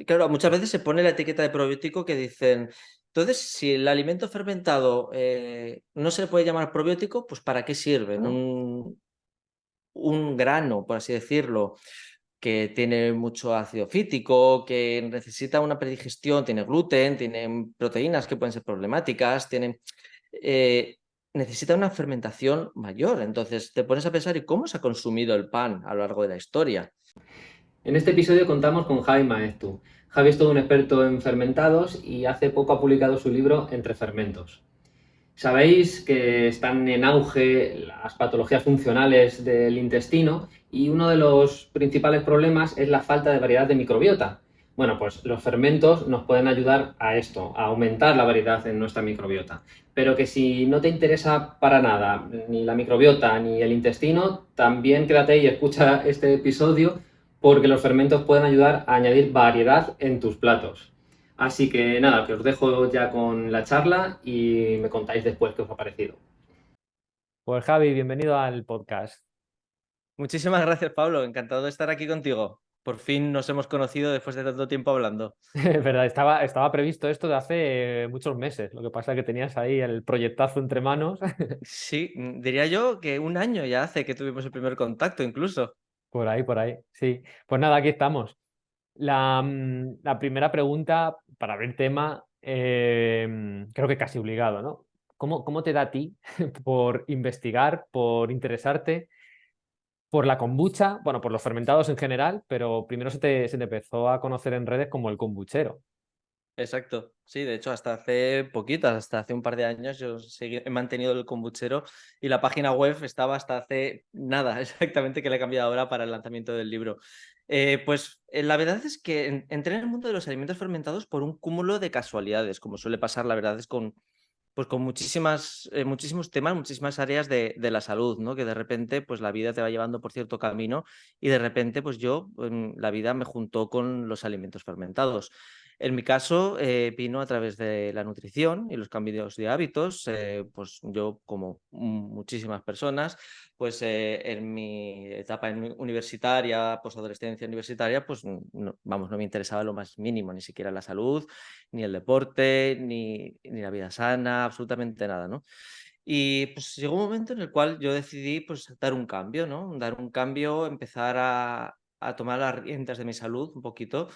Claro, muchas veces se pone la etiqueta de probiótico que dicen, entonces, si el alimento fermentado no se le puede llamar probiótico, pues ¿para qué sirve? Un grano, por así decirlo, que tiene mucho ácido fítico, que necesita una predigestión, tiene gluten, tiene proteínas que pueden ser problemáticas, eh, necesita una fermentación mayor. Entonces te pones a pensar, ¿y cómo se ha consumido el pan a lo largo de la historia? En este episodio contamos con Javi Maestu. Javi es todo un experto en fermentados y hace poco ha publicado su libro Entre fermentos. Sabéis que están en auge las patologías funcionales del intestino y uno de los principales problemas es la falta de variedad de microbiota. Bueno, pues los fermentos nos pueden ayudar a esto, a aumentar la variedad en nuestra microbiota. Pero que si no te interesa para nada ni la microbiota ni el intestino, también quédate y escucha este episodio porque los fermentos pueden ayudar a añadir variedad en tus platos. Así que nada, que os dejo ya con la charla y me contáis después qué os ha parecido. Pues Javi, bienvenido al podcast. Muchísimas gracias, Pablo. Encantado de estar aquí contigo. Por fin nos hemos conocido después de tanto tiempo hablando. Es verdad, estaba previsto esto de hace muchos meses. Lo que pasa es que tenías ahí el proyectazo entre manos. Sí, diría yo que un año ya hace que tuvimos el primer contacto, incluso. Por ahí, sí. Pues nada, aquí estamos. La primera pregunta para abrir tema, creo que casi obligado, ¿no? ¿Cómo te da a ti por investigar, por interesarte por la kombucha, bueno, por los fermentados en general, pero primero se te empezó a conocer en redes como el kombuchero? Exacto. Sí, de hecho, hasta hace poquitas, hasta hace un par de años, he mantenido el kombuchero y la página web estaba hasta hace nada, exactamente, que le he cambiado ahora para el lanzamiento del libro. La verdad es que entré en el mundo de los alimentos fermentados por un cúmulo de casualidades, como suele pasar, la verdad es con muchísimos temas, muchísimas áreas de la salud, ¿no? Que de repente, pues la vida te va llevando por cierto camino y de repente, la vida me juntó con los alimentos fermentados. En mi caso, vino a través de la nutrición y los cambios de hábitos. Pues yo, como muchísimas personas, en mi etapa universitaria, posadolescencia universitaria, pues no me interesaba lo más mínimo, ni siquiera la salud, ni el deporte, ni la vida sana, absolutamente nada, ¿no? Y pues llegó un momento en el cual yo decidí pues dar un cambio, ¿no? Dar un cambio, empezar a tomar las riendas de mi salud un poquito.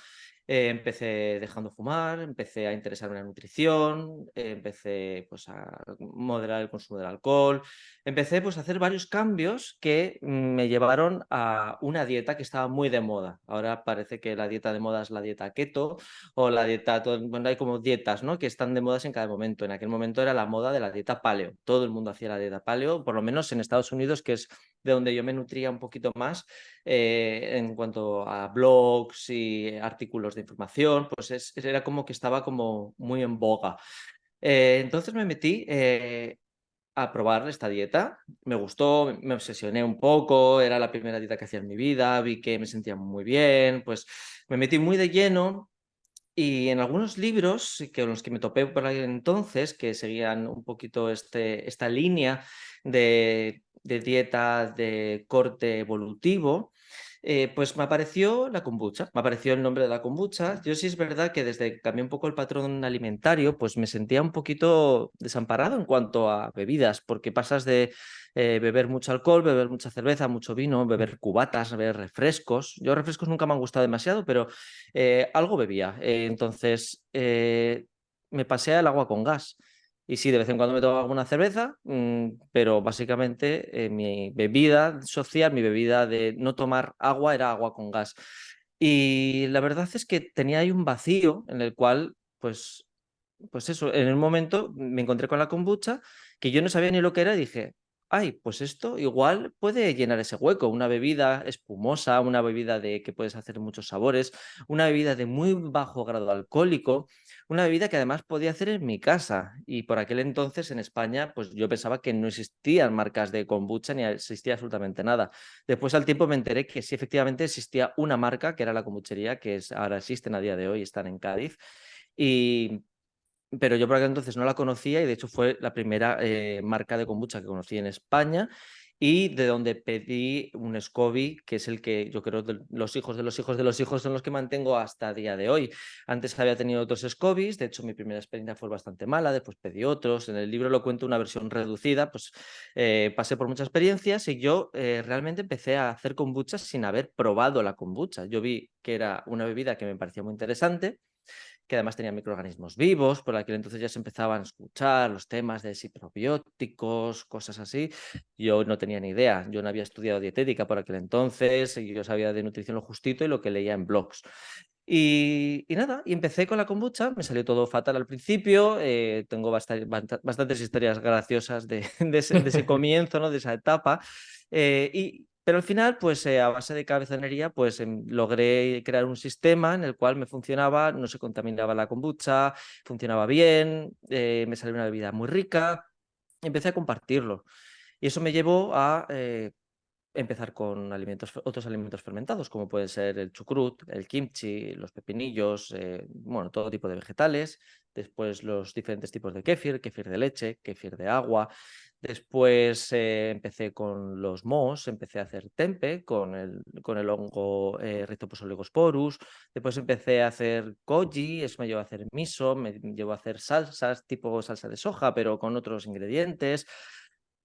Empecé dejando fumar, empecé a interesarme en la nutrición, empecé pues a moderar el consumo del alcohol, empecé pues a hacer varios cambios que me llevaron a una dieta que estaba muy de moda. Ahora parece que la dieta de moda es la dieta keto o la dieta, bueno, hay como dietas, ¿no? Que están de modas en cada momento. En aquel momento era la moda de la dieta paleo. Todo el mundo hacía la dieta paleo, por lo menos en Estados Unidos, que es de donde yo me nutría un poquito más en cuanto a blogs y artículos de información, pues era como que estaba como muy en boga. Entonces me metí a probar esta dieta. Me gustó, me obsesioné un poco, era la primera dieta que hacía en mi vida, vi que me sentía muy bien, pues me metí muy de lleno y en algunos libros que los que me topé por ahí entonces, que seguían un poquito esta línea de dieta de corte evolutivo, pues me apareció la kombucha, me apareció el nombre de la kombucha. Yo sí es verdad que desde que cambié un poco el patrón alimentario, pues me sentía un poquito desamparado en cuanto a bebidas, porque pasas de beber mucho alcohol, beber mucha cerveza, mucho vino, beber cubatas, beber refrescos. Yo refrescos nunca me han gustado demasiado, pero algo bebía. Me pasé al agua con gas. Y sí, de vez en cuando me tomo alguna cerveza, pero básicamente mi bebida social, mi bebida de no tomar agua era agua con gas. Y la verdad es que tenía ahí un vacío en el cual, pues eso, en un momento me encontré con la kombucha, que yo no sabía ni lo que era y dije, ay, pues esto igual puede llenar ese hueco, una bebida espumosa, una bebida de que puedes hacer muchos sabores, una bebida de muy bajo grado alcohólico, una bebida que además podía hacer en mi casa. Y por aquel entonces en España, pues yo pensaba que no existían marcas de kombucha ni existía absolutamente nada. Después al tiempo me enteré que sí, efectivamente existía una marca, que era la kombuchería, ahora existen a día de hoy, están en Cádiz. Y pero yo por aquel entonces no la conocía y de hecho fue la primera marca de kombucha que conocí en España y de donde pedí un SCOBY, que es el que yo creo de los hijos de los hijos de los hijos son los que mantengo hasta el día de hoy. Antes había tenido otros SCOBYs, de hecho mi primera experiencia fue bastante mala, después pedí otros, en el libro lo cuento una versión reducida, pues pasé por muchas experiencias y yo realmente empecé a hacer kombucha sin haber probado la kombucha. Yo vi que era una bebida que me parecía muy interesante, que además tenía microorganismos vivos, por aquel entonces ya se empezaban a escuchar los temas de si probióticos, cosas así. Yo no tenía ni idea, yo no había estudiado dietética por aquel entonces, y yo sabía de nutrición lo justito y lo que leía en blogs. Y nada, y empecé con la kombucha, me salió todo fatal al principio, tengo bastantes historias graciosas de ese comienzo, ¿no? De esa etapa, pero al final, pues a base de cabezonería, pues logré crear un sistema en el cual me funcionaba, no se contaminaba la kombucha, funcionaba bien, me salió una bebida muy rica, empecé a compartirlo. Y eso me llevó a empezar con otros alimentos fermentados, como puede ser el chucrut, el kimchi, los pepinillos, bueno, todo tipo de vegetales. Después los diferentes tipos de kéfir de leche, kéfir de agua. Después empecé con los mohos, empecé a hacer tempe con el hongo Rhizopus oligosporus. Después empecé a hacer koji, eso me llevó a hacer miso, me llevó a hacer salsas, tipo salsa de soja, pero con otros ingredientes.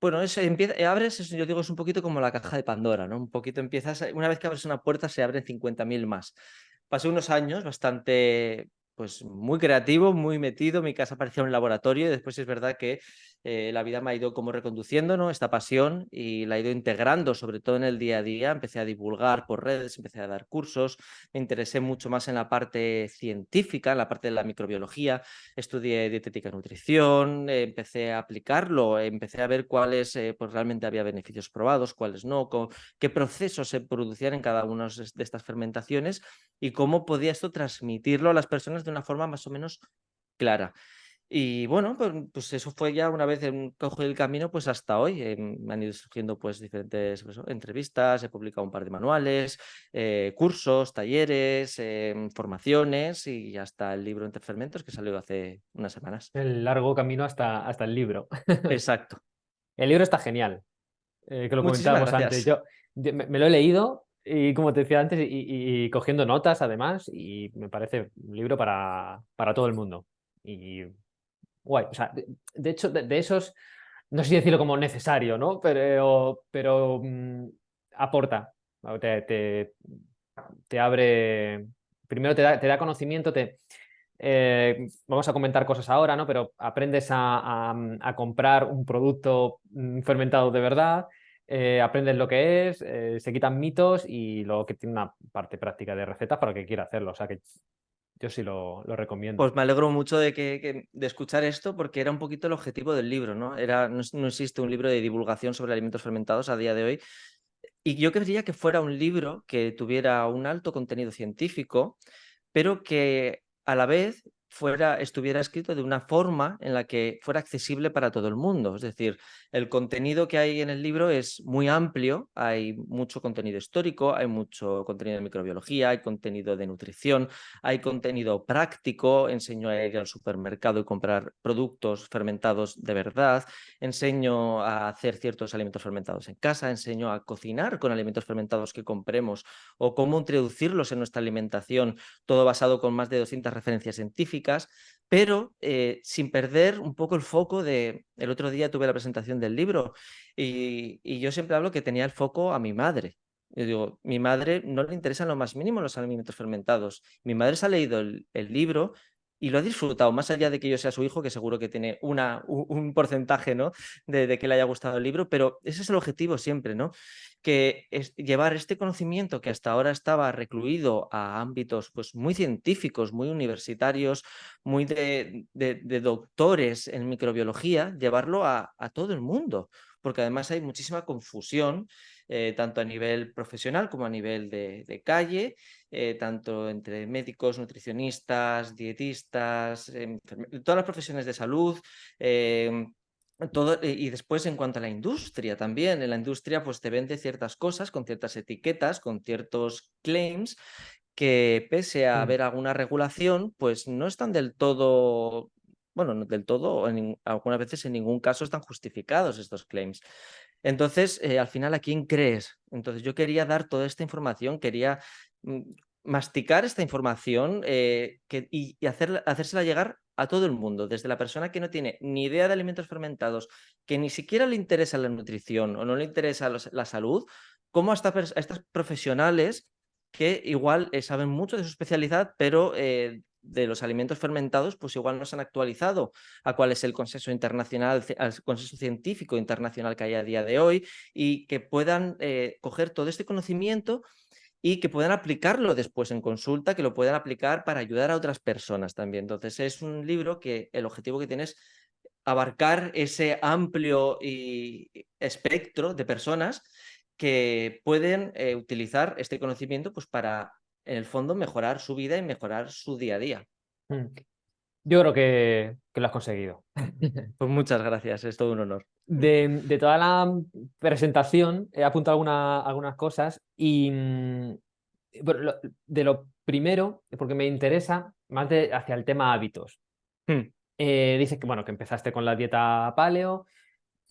Bueno, eso empieza, abres, eso yo digo, es un poquito como la caja de Pandora, ¿no? Un poquito empiezas, una vez que abres una puerta se abren 50.000 más. Pasé unos años bastante, pues muy creativo, muy metido, mi casa parecía un laboratorio y después es verdad que la vida me ha ido como reconduciendo, ¿no? Esta pasión y la he ido integrando, sobre todo en el día a día. Empecé a divulgar por redes, empecé a dar cursos, me interesé mucho más en la parte científica, en la parte de la microbiología. Estudié dietética y nutrición, empecé a aplicarlo, empecé a ver cuáles pues realmente había beneficios probados, cuáles no, qué procesos se producían en cada una de estas fermentaciones y cómo podía esto transmitirlo a las personas de una forma más o menos clara. Y bueno, pues eso fue ya una vez cojo el camino, pues hasta hoy. Me han ido surgiendo pues diferentes pues, entrevistas, he publicado un par de manuales, cursos, talleres, formaciones y hasta el libro Entre Fermentos que salió hace unas semanas. El largo camino hasta el libro. Exacto. El libro está genial, que lo Muchísimas comentábamos antes. gracias. Me lo he leído y como te decía antes, y cogiendo notas además, y me parece un libro para todo el mundo. Y guay, o sea, de hecho, de esos, no sé si decirlo como necesario, ¿no? Pero aporta, ¿no? Te abre, primero te da conocimiento, vamos a comentar cosas ahora, ¿no? Pero aprendes a comprar un producto fermentado de verdad, aprendes lo que es, se quitan mitos y luego que tiene una parte práctica de recetas para el que quiera hacerlo. O sea que yo sí lo recomiendo. Pues me alegro mucho de escuchar esto porque era un poquito el objetivo del libro, ¿no? No existe un libro de divulgación sobre alimentos fermentados a día de hoy. Y yo quería que fuera un libro que tuviera un alto contenido científico, pero que a la vez estuviera escrito de una forma en la que fuera accesible para todo el mundo. Es decir, el contenido que hay en el libro es muy amplio, hay mucho contenido histórico, hay mucho contenido de microbiología, hay contenido de nutrición, hay contenido práctico, enseño a ir al supermercado y comprar productos fermentados de verdad, enseño a hacer ciertos alimentos fermentados en casa, enseño a cocinar con alimentos fermentados que compremos o cómo introducirlos en nuestra alimentación, todo basado con más de 200 referencias científicas, pero sin perder un poco el foco de... El otro día tuve la presentación del libro y yo siempre hablo que tenía el foco a mi madre. Yo digo, mi madre no le interesan lo más mínimo los alimentos fermentados. Mi madre se ha leído el libro y lo ha disfrutado, más allá de que yo sea su hijo, que seguro que tiene un porcentaje, ¿no? de que le haya gustado el libro, pero ese es el objetivo siempre, ¿no? Que es llevar este conocimiento que hasta ahora estaba recluido a ámbitos pues, muy científicos, muy universitarios, muy de doctores en microbiología, llevarlo a todo el mundo, porque además hay muchísima confusión, tanto a nivel profesional como a nivel de calle, tanto entre médicos, nutricionistas, dietistas, todas las profesiones de salud. Todo, y después en cuanto a la industria también, en la industria pues te vende ciertas cosas con ciertas etiquetas, con ciertos claims que pese a Mm. haber alguna regulación pues no están del todo, bueno, no del todo, algunas veces en ningún caso están justificados estos claims. Entonces, al final, ¿a quién crees? Entonces, yo quería dar toda esta información, quería mm, masticar esta información y hacérsela llegar a todo el mundo, desde la persona que no tiene ni idea de alimentos fermentados, que ni siquiera le interesa la nutrición o no le interesa la salud, como a estas profesionales que igual saben mucho de su especialidad, pero de los alimentos fermentados, pues igual no se han actualizado a cuál es el consenso internacional, al consenso científico internacional que hay a día de hoy, y que puedan coger todo este conocimiento y que puedan aplicarlo después en consulta, que lo puedan aplicar para ayudar a otras personas también. Entonces, es un libro que el objetivo que tiene es abarcar ese amplio espectro de personas que pueden utilizar este conocimiento pues, para, en el fondo, mejorar su vida y mejorar su día a día. Mm. Yo creo que lo has conseguido. Pues muchas gracias, es todo un honor. De toda la presentación he apuntado algunas cosas y bueno, de lo primero, porque me interesa más hacia el tema hábitos. Hmm. Dices que, bueno, que empezaste con la dieta paleo,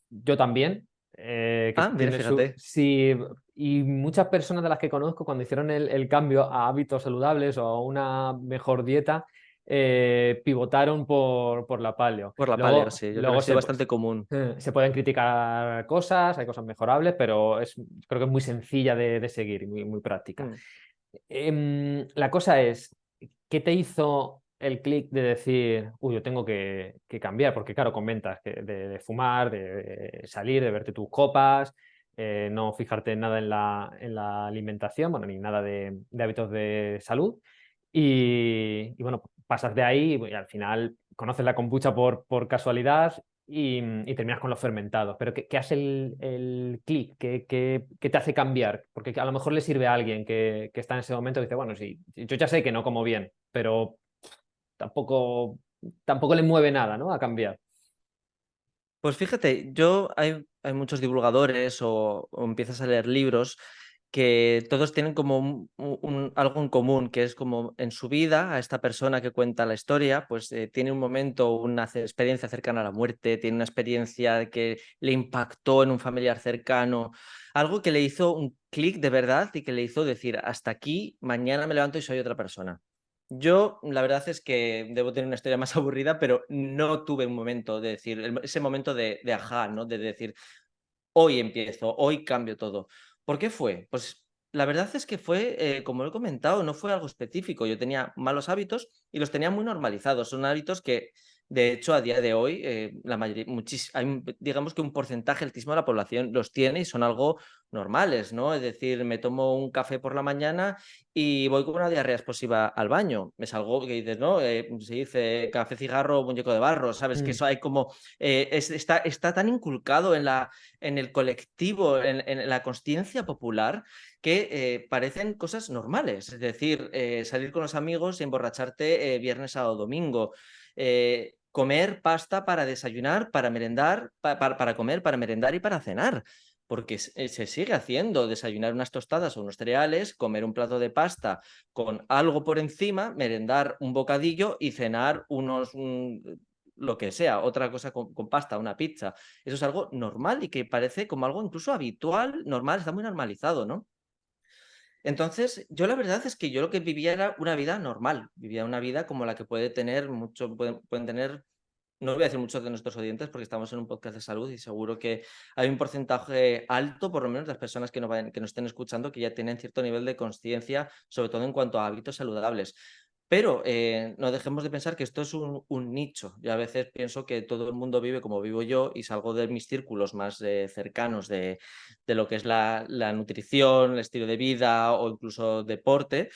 yo también, que Ah, mira, tiene su... fíjate. Sí, y muchas personas de las que conozco cuando hicieron el cambio a hábitos saludables o a una mejor dieta, pivotaron por la paleo. Por la paleo, Luego, sí, yo creo que luego ha sido bastante común. se pueden criticar cosas, hay cosas mejorables, pero creo que es muy sencilla de seguir y muy práctica. Mm. La cosa es, ¿qué te hizo el clic de decir, uy, yo tengo que cambiar? Porque claro, comentas que de fumar, de salir, de verte tus copas, no fijarte en nada en la alimentación, bueno, ni nada de hábitos de salud. Y bueno, pasas de ahí y al final conoces la kombucha por casualidad y terminas con los fermentados. Pero ¿qué hace el clic? ¿Qué te hace cambiar? Porque a lo mejor le sirve a alguien que está en ese momento y dice, bueno, sí, yo ya sé que no como bien, pero tampoco le mueve nada, ¿no? A cambiar. Pues fíjate, hay muchos divulgadores o empiezas a leer libros que todos tienen como algo en común, que es como en su vida, a esta persona que cuenta la historia, pues tiene un momento, una experiencia cercana a la muerte, tiene una experiencia que le impactó en un familiar cercano, algo que le hizo un clic de verdad y que le hizo decir, hasta aquí, mañana me levanto y soy otra persona. Yo, la verdad es que debo tener una historia más aburrida, pero no tuve un momento de decir, ese momento de ajá, ¿no? De decir, hoy empiezo, hoy cambio todo. ¿Por qué fue? Pues la verdad es que fue, como lo he comentado, no fue algo específico. Yo tenía malos hábitos y los tenía muy normalizados. Son hábitos que, de hecho, a día de hoy, la mayoría, digamos que un porcentaje altísimo de la población los tiene y son algo normales, ¿no? Es decir, me tomo un café por la mañana y voy con una diarrea explosiva al baño. Es algo que dices, ¿no? Se dice café, cigarro, muñeco de barro, ¿sabes? Que Mm. eso hay como, está tan inculcado en el colectivo, en la consciencia popular, que parecen cosas normales. Es decir, salir con los amigos y emborracharte viernes, sábado, domingo. Comer pasta para desayunar, para merendar, para comer, para merendar y para cenar. Porque se sigue haciendo desayunar unas tostadas o unos cereales, comer un plato de pasta con algo por encima, merendar un bocadillo y cenar lo que sea, otra cosa con pasta, una pizza. Eso es algo normal y que parece como algo incluso habitual, normal, está muy normalizado, ¿no? Entonces, yo la verdad es que yo lo que vivía era una vida normal, vivía una vida como la que pueden tener, no voy a decir muchos de nuestros oyentes porque estamos en un podcast de salud y seguro que hay un porcentaje alto, por lo menos, de las personas que nos estén escuchando que ya tienen cierto nivel de conciencia, sobre todo en cuanto a hábitos saludables. Pero no dejemos de pensar que esto es un nicho. Yo a veces pienso que todo el mundo vive como vivo yo y salgo de mis círculos más cercanos de lo que es la nutrición, el estilo de vida o incluso deporte.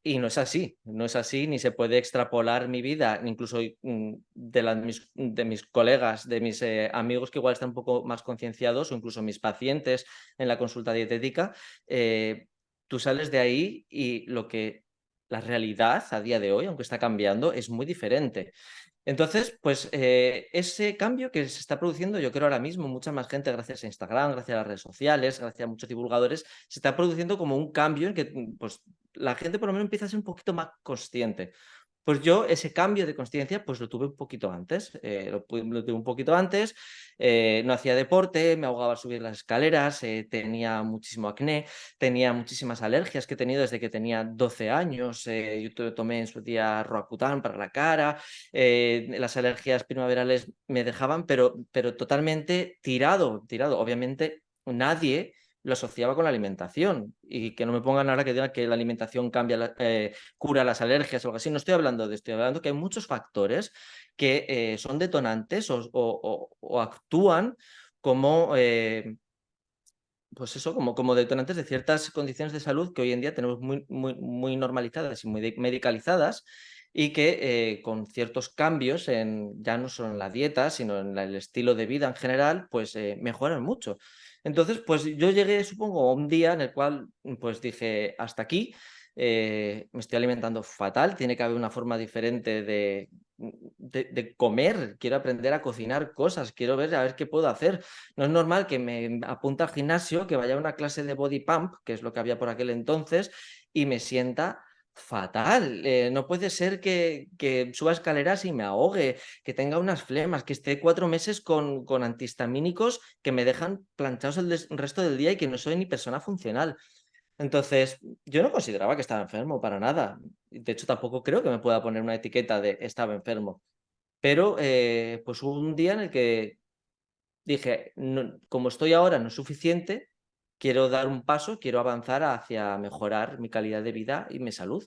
Y no es así, no es así, ni se puede extrapolar mi vida, incluso de mis colegas, de mis amigos que igual están un poco más concienciados o incluso mis pacientes en la consulta dietética. Tú sales de ahí y la realidad a día de hoy, aunque está cambiando, es muy diferente. Entonces, pues ese cambio que se está produciendo, yo creo ahora mismo, mucha más gente gracias a Instagram, gracias a las redes sociales, gracias a muchos divulgadores, se está produciendo como un cambio en que pues, la gente por lo menos empieza a ser un poquito más consciente. Pues yo ese cambio de consciencia pues lo tuve un poquito antes, lo tuve un poquito antes, no hacía deporte, me ahogaba al subir las escaleras, tenía muchísimo acné, tenía muchísimas alergias que he tenido desde que tenía 12 años, yo tomé en su día Roacutan para la cara, las alergias primaverales me dejaban, pero totalmente tirado, obviamente nadie lo asociaba con la alimentación y que no me pongan ahora que digan que la alimentación cura las alergias o algo así. No estoy hablando de esto, estoy hablando que hay muchos factores que son detonantes o actúan como, pues eso, como detonantes de ciertas condiciones de salud que hoy en día tenemos muy normalizadas y muy medicalizadas y que con ciertos cambios, ya no solo en la dieta, sino en el estilo de vida en general, pues mejoran mucho. Entonces, pues yo llegué, supongo, a un día en el cual pues dije, hasta aquí, me estoy alimentando fatal, tiene que haber una forma diferente de comer, quiero aprender a cocinar cosas, quiero ver a ver qué puedo hacer. No es normal que me apunte al gimnasio, que vaya a una clase de body pump, que es lo que había por aquel entonces, y me sienta fatal. No puede ser que suba escaleras y me ahogue, que tenga unas flemas, que esté 4 meses con antihistamínicos que me dejan planchados el resto del día y que no soy ni persona funcional. Entonces, yo no consideraba que estaba enfermo para nada. De hecho, tampoco creo que me pueda poner una etiqueta de estaba enfermo. Pero pues hubo un día en el que dije, como estoy ahora no es suficiente, quiero dar un paso, quiero avanzar hacia mejorar mi calidad de vida y mi salud.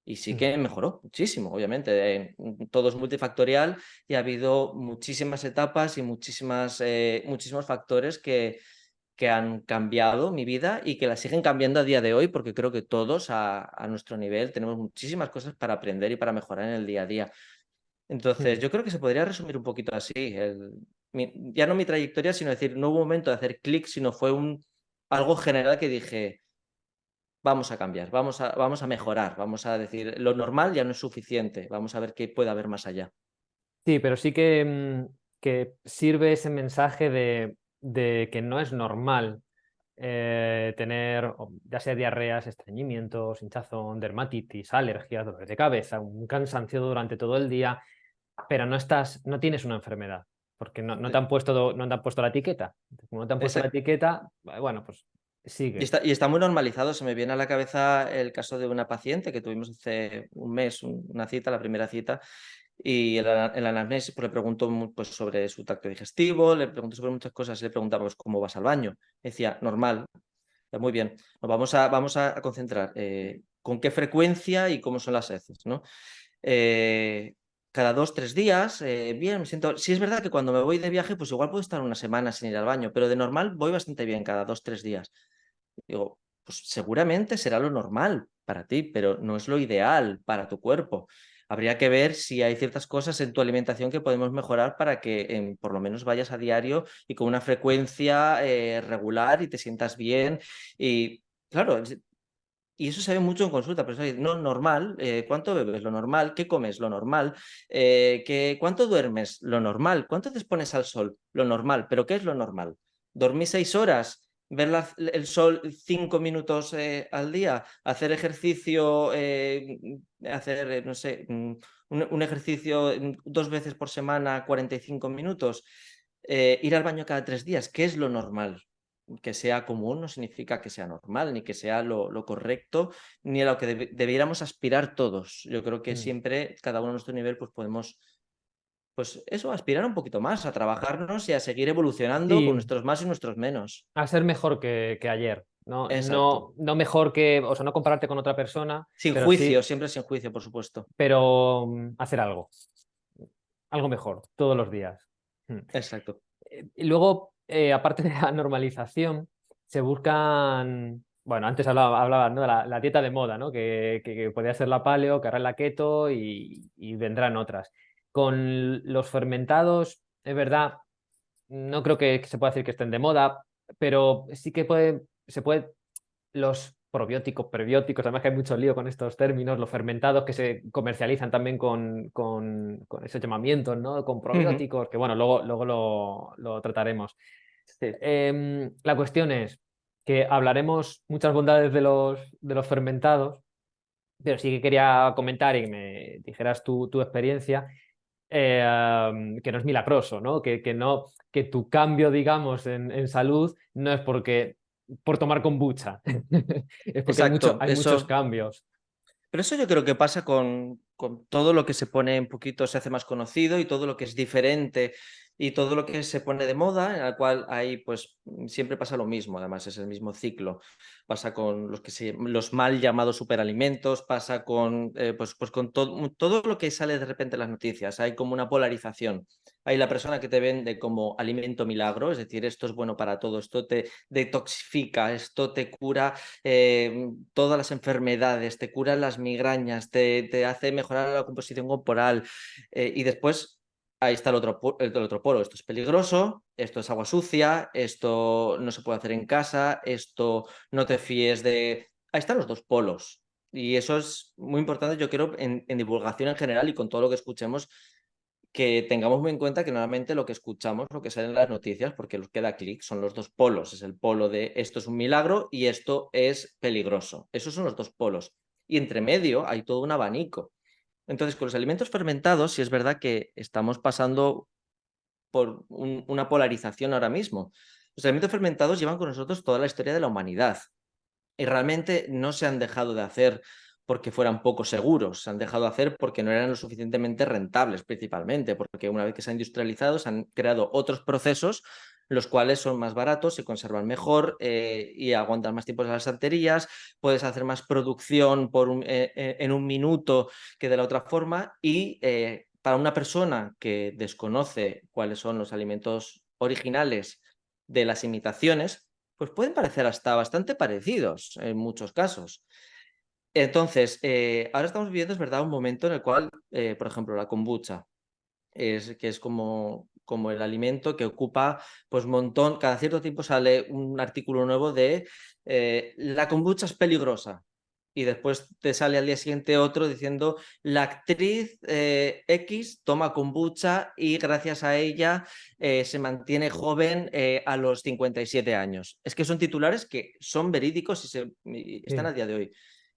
Y sí Mm. que mejoró muchísimo, obviamente. Todo es multifactorial y ha habido muchísimas etapas y muchísimos factores que han cambiado mi vida y que la siguen cambiando a día de hoy, porque creo que todos a nuestro nivel tenemos muchísimas cosas para aprender y para mejorar en el día a día. Entonces, Mm. yo creo que se podría resumir un poquito así. Ya no mi trayectoria, sino decir, no hubo un momento de hacer clic, sino fue algo general que dije, vamos a cambiar, vamos a mejorar, vamos a decir, lo normal ya no es suficiente, vamos a ver qué puede haber más allá. Sí, pero sí que sirve ese mensaje de que no es normal tener ya sea diarreas, estreñimientos, hinchazón, dermatitis, alergias, dolores de cabeza, un cansancio durante todo el día, pero no tienes una enfermedad, porque no te Sí. han puesto la etiqueta. Como no te han puesto la Esa- etiqueta, bueno, pues Y sigue. está muy normalizado. Se me viene a la cabeza el caso de una paciente que tuvimos hace un mes, una cita, la primera cita, y en la anamnesis pues, le pregunto pues, sobre su tracto digestivo, le pregunto sobre muchas cosas, le preguntamos cómo vas al baño. Decía, normal. Muy bien, nos vamos a concentrar. ¿Con qué frecuencia y cómo son las heces, ¿no? Cada 2, 3 días, bien, me siento. Sí, es verdad que cuando me voy de viaje, pues igual puedo estar una semana sin ir al baño, pero de normal voy bastante bien cada 2, 3 días. Digo, pues seguramente será lo normal para ti, pero no es lo ideal para tu cuerpo. Habría que ver si hay ciertas cosas en tu alimentación que podemos mejorar para que por lo menos vayas a diario y con una frecuencia regular y te sientas bien. Y claro, y eso se ve mucho en consulta, pero no, normal, ¿cuánto bebes? Lo normal, ¿qué comes? Lo normal, ¿cuánto duermes? Lo normal, ¿cuánto te expones al sol? Lo normal, pero ¿qué es lo normal? ¿Dormir 6 horas? ¿Ver el sol 5 minutos al día? ¿Hacer ejercicio, no sé, un ejercicio 2 veces por semana, 45 minutos? Ir al baño cada 3 días, ¿qué es lo normal? Que sea común no significa que sea normal, ni que sea lo correcto, ni a lo que debiéramos aspirar todos. Yo creo que Mm. siempre, cada uno a nuestro nivel, pues podemos, pues eso, aspirar un poquito más, a trabajarnos y a seguir evolucionando con Sí, nuestros más y nuestros menos. a ser mejor que ayer. No, Exacto. no mejor que, o sea, no compararte con otra persona, Sin pero juicio, sí, siempre sin juicio, por supuesto. pero hacer algo mejor todos los días. Mm. Exacto. Y luego, aparte de la normalización, se buscan, bueno, antes hablabas, ¿no? de la dieta de moda, ¿no? Que podía ser la paleo, que ahora es la keto y vendrán otras. Con los fermentados, es verdad, no creo que se pueda decir que estén de moda, pero sí que se puede, los probióticos, prebióticos, además que hay mucho lío con estos términos, los fermentados que se comercializan también con esos llamamientos, ¿no? Con Ujú. probióticos, que bueno, luego lo trataremos. Sí. La cuestión es que hablaremos muchas bondades de los fermentados, pero sí que quería comentar y que me dijeras tu experiencia, que no es milagroso, ¿no? No, que tu cambio, digamos, en salud no es por tomar kombucha, es porque Exacto, hay muchos eso. cambios. Pero eso yo creo que pasa con todo lo que se pone un poquito, se hace más conocido y todo lo que es diferente y todo lo que se pone de moda, en el cual ahí pues siempre pasa lo mismo, además es el mismo ciclo. Pasa con los mal llamados superalimentos, pasa con, pues con todo lo que sale de repente en las noticias. Hay como una polarización. Hay la persona que te vende como alimento milagro, es decir, esto es bueno para todo, esto te detoxifica, esto te cura todas las enfermedades, te cura las migrañas, te hace mejorar la composición corporal y después ahí está el otro polo, esto es peligroso, esto es agua sucia, esto no se puede hacer en casa, esto no te fíes de... Ahí están los dos polos y eso es muy importante yo creo en divulgación en general y con todo lo que escuchemos que tengamos muy en cuenta que normalmente lo que escuchamos, lo que sale en las noticias, porque los queda clic, son los dos polos. Es el polo de esto es un milagro y esto es peligroso. Esos son los dos polos. Y entre medio hay todo un abanico. Entonces, con los alimentos fermentados, sí es verdad que estamos pasando por una polarización ahora mismo. Los alimentos fermentados llevan con nosotros toda la historia de la humanidad y realmente no se han dejado de hacer porque fueran poco seguros, se han dejado de hacer porque no eran lo suficientemente rentables principalmente, porque una vez que se han industrializado se han creado otros procesos los cuales son más baratos, se conservan mejor y aguantan más tiempo en las estanterías, puedes hacer más producción en un minuto que de la otra forma y para una persona que desconoce cuáles son los alimentos originales de las imitaciones, pues pueden parecer hasta bastante parecidos en muchos casos. Entonces, ahora estamos viviendo, es verdad, un momento en el cual, por ejemplo, la kombucha, que es como el alimento que ocupa, pues montón, cada cierto tiempo sale un artículo nuevo de la kombucha es peligrosa. Y después te sale al día siguiente otro diciendo la actriz X toma kombucha y gracias a ella se mantiene joven a los 57 años. Es que son titulares que son verídicos y están Sí. a día de hoy.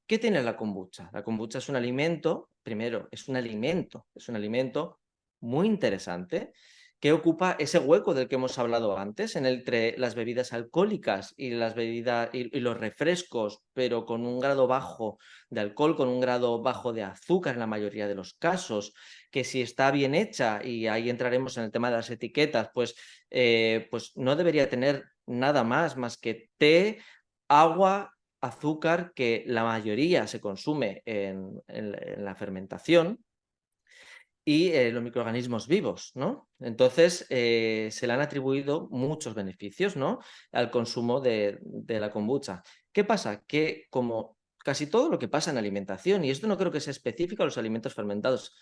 ¿Qué tiene la kombucha? La kombucha es un alimento, primero, es un alimento muy interesante que ocupa ese hueco del que hemos hablado antes, entre las bebidas alcohólicas y las bebidas y los refrescos, pero con un grado bajo de alcohol, con un grado bajo de azúcar en la mayoría de los casos, que si está bien hecha, y ahí entraremos en el tema de las etiquetas, pues no debería tener nada más que té, agua, azúcar, que la mayoría se consume en la fermentación y los microorganismos vivos, ¿no? Entonces, se le han atribuido muchos beneficios, ¿no? Al consumo de la kombucha. ¿Qué pasa? Que como casi todo lo que pasa en alimentación, y esto no creo que sea específico a los alimentos fermentados,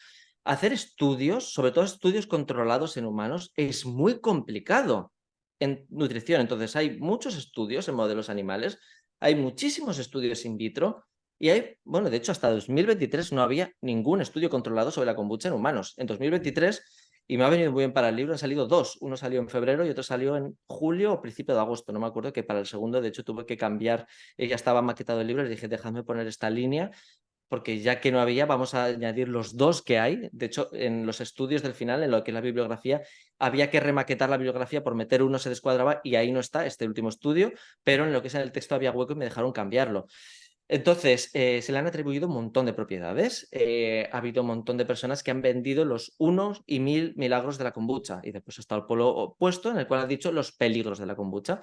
hacer estudios, sobre todo estudios controlados en humanos, es muy complicado en nutrición. Entonces, hay muchos estudios en modelos animales, hay muchísimos estudios in vitro, y hay, bueno, de hecho, hasta 2023 no había ningún estudio controlado sobre la kombucha en humanos. En 2023, y me ha venido muy bien para el libro, han salido dos. Uno salió en febrero y otro salió en julio o principio de agosto. No me acuerdo, que para el segundo, de hecho, tuve que cambiar. Ya estaba maquetado el libro y dije, déjame poner esta línea, porque ya que no había, vamos a añadir los dos que hay. De hecho, en los estudios del final, en lo que es la bibliografía, había que remaquetar la bibliografía, por meter uno se descuadraba y ahí no está este último estudio, pero en lo que es en el texto había hueco y me dejaron cambiarlo. Entonces, se le han atribuido un montón de propiedades. Ha habido un montón de personas que han vendido los unos y mil milagros de la kombucha. Y después está el polo opuesto, en el cual ha dicho los peligros de la kombucha.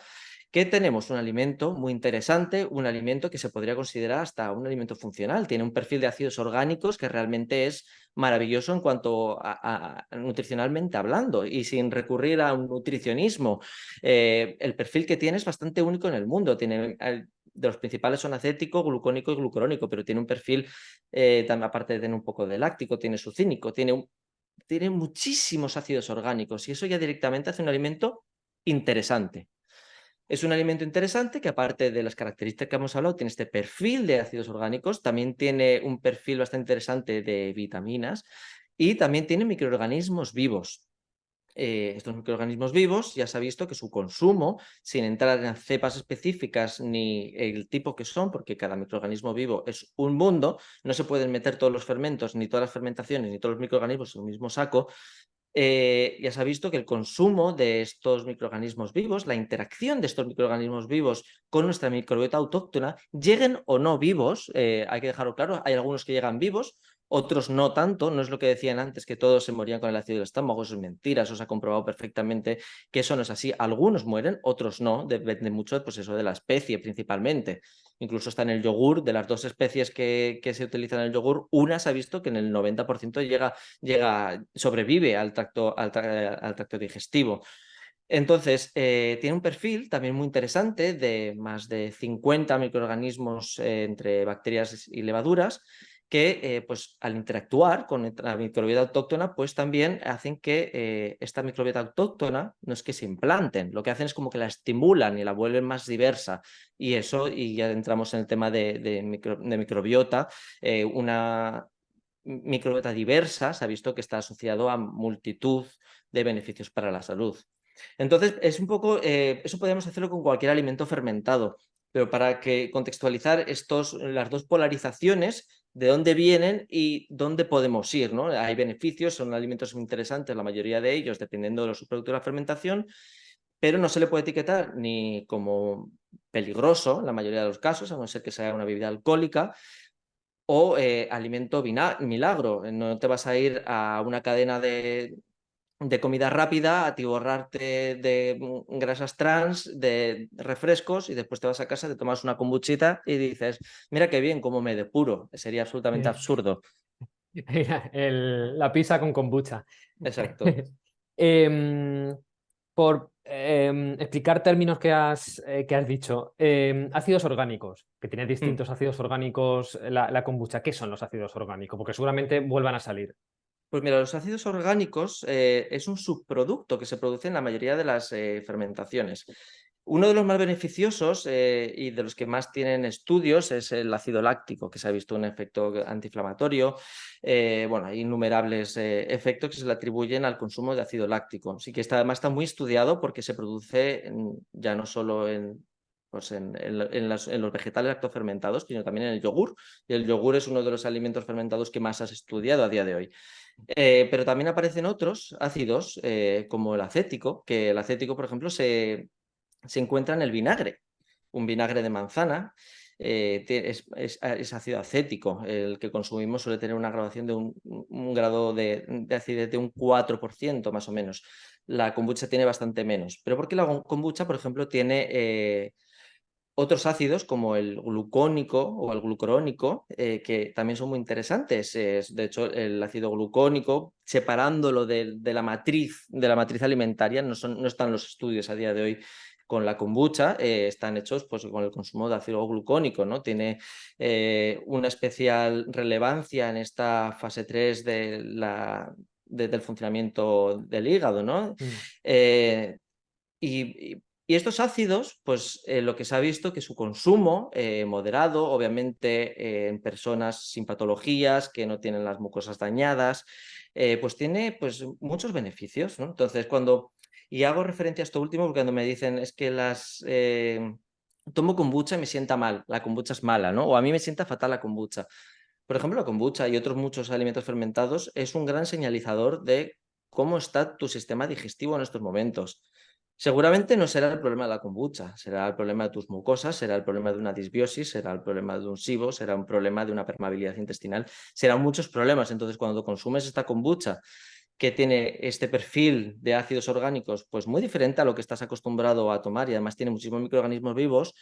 Que tenemos un alimento muy interesante, un alimento que se podría considerar hasta un alimento funcional. Tiene un perfil de ácidos orgánicos que realmente es maravilloso en cuanto a nutricionalmente hablando y sin recurrir a un nutricionismo. El perfil que tiene es bastante único en el mundo. Tiene de los principales son acético, glucónico y glucurónico, pero tiene un perfil, también, aparte de tener un poco de láctico, tiene sucínico, tiene muchísimos ácidos orgánicos y eso ya directamente hace un alimento interesante. Es un alimento interesante que, aparte de las características que hemos hablado, tiene este perfil de ácidos orgánicos, también tiene un perfil bastante interesante de vitaminas y también tiene microorganismos vivos. estos microorganismos vivos, ya se ha visto que su consumo, sin entrar en cepas específicas ni el tipo que son, porque cada microorganismo vivo es un mundo, no se pueden meter todos los fermentos, ni todas las fermentaciones, ni todos los microorganismos en el mismo saco. Ya se ha visto que el consumo de estos microorganismos vivos, la interacción de estos microorganismos vivos con nuestra microbiota autóctona, lleguen o no vivos, hay que dejarlo claro, hay algunos que llegan vivos, otros no tanto, no es lo que decían antes, que todos se morían con el ácido del estómago, eso es mentira, eso se ha comprobado perfectamente que eso no es así. Algunos mueren, otros no, depende mucho pues eso, de la especie principalmente. Incluso está en el yogur, de las dos especies que se utilizan en el yogur, una se ha visto que en el 90% sobrevive al tracto digestivo. Entonces, tiene un perfil también muy interesante de más de 50 microorganismos entre bacterias y levaduras que pues, al interactuar con la microbiota autóctona pues también hacen que esta microbiota autóctona no es que se implanten, lo que hacen es como que la estimulan y la vuelven más diversa y eso, y ya entramos en el tema de microbiota, una microbiota diversa se ha visto que está asociado a multitud de beneficios para la salud. Entonces, es un poco, eso podemos hacerlo con cualquier alimento fermentado, pero para que contextualizar las dos polarizaciones, de dónde vienen y dónde podemos ir, ¿no? Hay beneficios, son alimentos muy interesantes, la mayoría de ellos, dependiendo de los subproductos de la fermentación, pero no se le puede etiquetar ni como peligroso, en la mayoría de los casos, a no ser que sea una bebida alcohólica, o alimento milagro. No te vas a ir a una cadena de comida rápida, atiborrarte de grasas trans, de refrescos, y después te vas a casa, te tomas una kombuchita y dices, mira qué bien, cómo me depuro. Sería absolutamente absurdo. La pizza con kombucha. Exacto. Por explicar términos que has dicho, ácidos orgánicos, que tiene distintos ácidos orgánicos la kombucha. ¿Qué son los ácidos orgánicos? Porque seguramente vuelvan a salir. Pues mira, los ácidos orgánicos es un subproducto que se produce en la mayoría de las fermentaciones. Uno de los más beneficiosos y de los que más tienen estudios es el ácido láctico, que se ha visto un efecto antiinflamatorio. Bueno, hay innumerables efectos que se le atribuyen al consumo de ácido láctico. Así que además está muy estudiado porque se produce ya no solo pues en los vegetales lactofermentados, sino también en el yogur. Y el yogur es uno de los alimentos fermentados que más has estudiado a día de hoy. Pero también aparecen otros ácidos, como el acético, que el acético, por ejemplo, se encuentra en el vinagre. Un vinagre de manzana es ácido acético. El que consumimos suele tener una graduación de un grado de acidez de un 4% más o menos. La kombucha tiene bastante menos. Pero porque la kombucha, por ejemplo, tiene otros ácidos como el glucónico o el glucurónico, que también son muy interesantes. De hecho, el ácido glucónico, separándolo de la matriz alimentaria, no están los estudios a día de hoy con la kombucha, están hechos pues, con el consumo de ácido glucónico, ¿no? Tiene una especial relevancia en esta fase 3 del funcionamiento del hígado, ¿no? Y estos ácidos, pues lo que se ha visto que su consumo moderado, obviamente en personas sin patologías, que no tienen las mucosas dañadas, pues tiene pues, muchos beneficios, ¿no? Entonces, y hago referencia a esto último porque cuando me dicen es que tomo kombucha y me sienta mal, la kombucha es mala, ¿no? O a mí me sienta fatal la kombucha. Por ejemplo, la kombucha y otros muchos alimentos fermentados es un gran señalizador de cómo está tu sistema digestivo en estos momentos. Seguramente no será el problema de la kombucha, será el problema de tus mucosas, será el problema de una disbiosis, será el problema de un SIBO, será un problema de una permeabilidad intestinal, serán muchos problemas. Entonces, cuando consumes esta kombucha que tiene este perfil de ácidos orgánicos, pues muy diferente a lo que estás acostumbrado a tomar y además tiene muchísimos microorganismos vivos,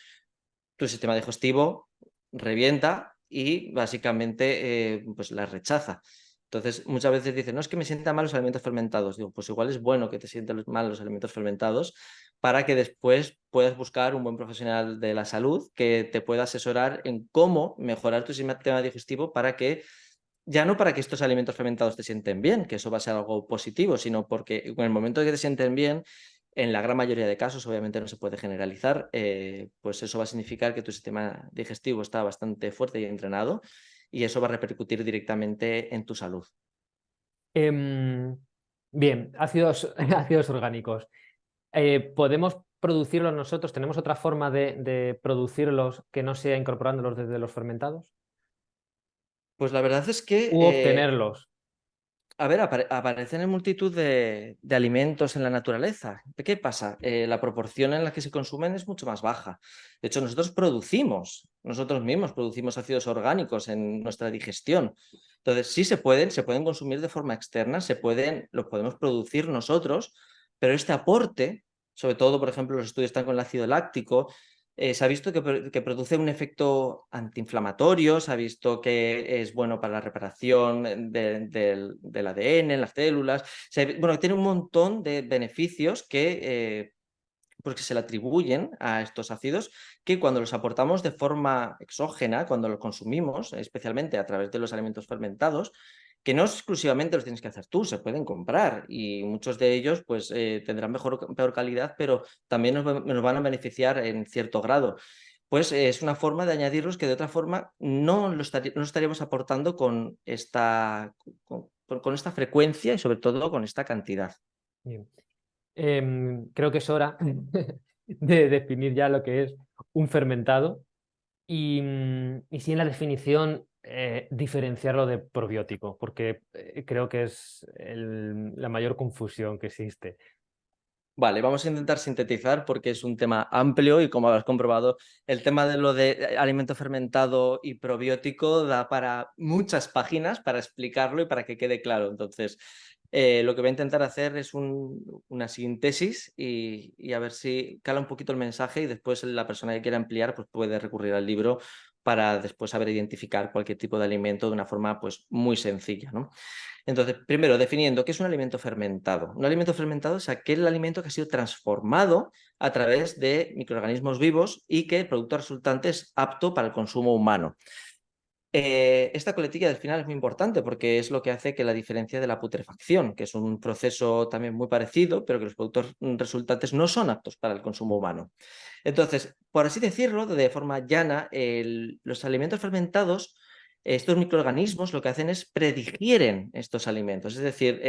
tu sistema digestivo revienta y básicamente pues la rechaza. Entonces, muchas veces dicen, no es que me sientan mal los alimentos fermentados. Digo, pues igual es bueno que te sientan mal los alimentos fermentados para que después puedas buscar un buen profesional de la salud que te pueda asesorar en cómo mejorar tu sistema digestivo para que, ya no para que estos alimentos fermentados te sienten bien, que eso va a ser algo positivo, sino porque en el momento de que te sienten bien, en la gran mayoría de casos, obviamente no se puede generalizar, pues eso va a significar que tu sistema digestivo está bastante fuerte y entrenado y eso va a repercutir directamente en tu salud. Em, Bien, ácidos, ácidos orgánicos. ¿Podemos producirlos nosotros? ¿Tenemos otra forma de producirlos que no sea incorporándolos desde los fermentados? Pues la verdad es que ¿U obtenerlos? a ver, aparecen en multitud de alimentos en la naturaleza. ¿Qué pasa? La proporción en la que se consumen es mucho más baja. De hecho, nosotros mismos producimos ácidos orgánicos en nuestra digestión. Entonces, sí se pueden consumir de forma externa, los podemos producir nosotros, pero este aporte, sobre todo, por ejemplo, los estudios están con el ácido láctico, se ha visto que produce un efecto antiinflamatorio, se ha visto que es bueno para la reparación del ADN en las células. Bueno, tiene un montón de beneficios porque se le atribuyen a estos ácidos que cuando los aportamos de forma exógena, cuando los consumimos, especialmente a través de los alimentos fermentados, que no exclusivamente los tienes que hacer tú, se pueden comprar y muchos de ellos pues tendrán mejor o peor calidad, pero también nos van a beneficiar en cierto grado. Pues es una forma de añadirlos que de otra forma no estaríamos aportando con esta frecuencia y sobre todo con esta cantidad. Bien. Creo que es hora de definir ya lo que es un fermentado y sí en la definición diferenciarlo de probiótico, porque creo que es la mayor confusión que existe. Vale, vamos a intentar sintetizar porque es un tema amplio y como habrás comprobado, el tema de lo de alimento fermentado y probiótico da para muchas páginas para explicarlo y para que quede claro. Entonces, lo que voy a intentar hacer es una síntesis y a ver si cala un poquito el mensaje y después la persona que quiera ampliar pues puede recurrir al libro para después saber identificar cualquier tipo de alimento de una forma pues muy sencilla, ¿no? Entonces, primero, definiendo qué es un alimento fermentado. Un alimento fermentado es aquel alimento que ha sido transformado a través de microorganismos vivos y que el producto resultante es apto para el consumo humano. Esta coletilla del final es muy importante porque es lo que hace que la diferencia de la putrefacción, que es un proceso también muy parecido, pero que los productos resultantes no son aptos para el consumo humano. Entonces, por así decirlo, de forma llana, los alimentos fermentados, estos microorganismos lo que hacen es predigieren estos alimentos, es decir,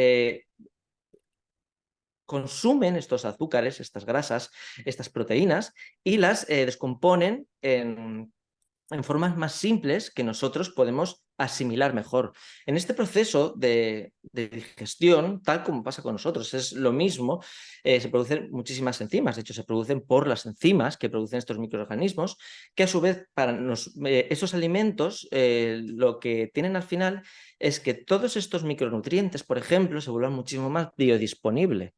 consumen estos azúcares, estas grasas, estas proteínas y las descomponen en formas más simples que nosotros podemos asimilar mejor. En este proceso de digestión, tal como pasa con nosotros, es lo mismo, se producen muchísimas enzimas, de hecho se producen por las enzimas que producen estos microorganismos, que a su vez para esos alimentos lo que tienen al final es que todos estos micronutrientes, por ejemplo, se vuelvan muchísimo más biodisponibles.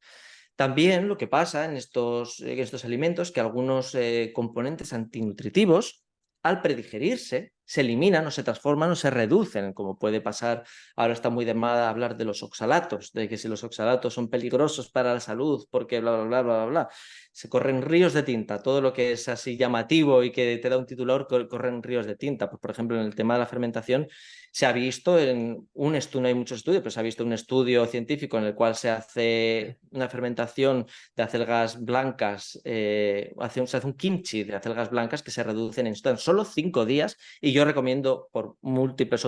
También lo que pasa en estos alimentos, que algunos componentes antinutritivos, al predigerirse, se eliminan o se transforman o se reducen, como puede pasar, ahora está muy de moda hablar de los oxalatos, de que si los oxalatos son peligrosos para la salud, porque bla, bla, bla, bla, bla, bla. Se corren ríos de tinta, todo lo que es así llamativo y que te da un titular, corren ríos de tinta. Pues, por ejemplo, en el tema de la fermentación, se ha visto en un estudio, no hay muchos estudios, pero se ha visto un estudio científico en el cual se hace una fermentación de acelgas blancas, se hace un kimchi de acelgas blancas que se reducen en solo 5 días y yo recomiendo por múltiples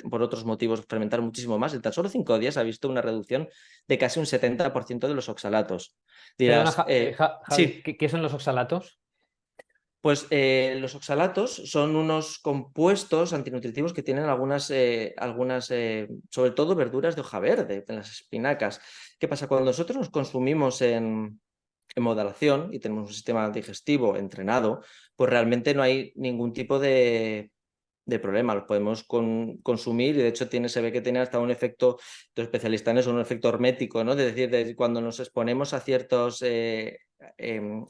por otros motivos fermentar muchísimo más. En tan solo 5 días ha visto una reducción de casi un 70% de los oxalatos. Perdona, Dirás, Javi, sí. ¿qué son los oxalatos? Pues los oxalatos son unos compuestos antinutritivos que tienen sobre todo verduras de hoja verde, en las espinacas. ¿Qué pasa? Cuando nosotros nos consumimos en moderación y tenemos un sistema digestivo entrenado, pues realmente no hay ningún tipo de problema. Los podemos consumir y de hecho se ve que tiene hasta un efecto, los especialistas en eso, un efecto hormético, ¿no? Es decir, cuando nos exponemos a ciertas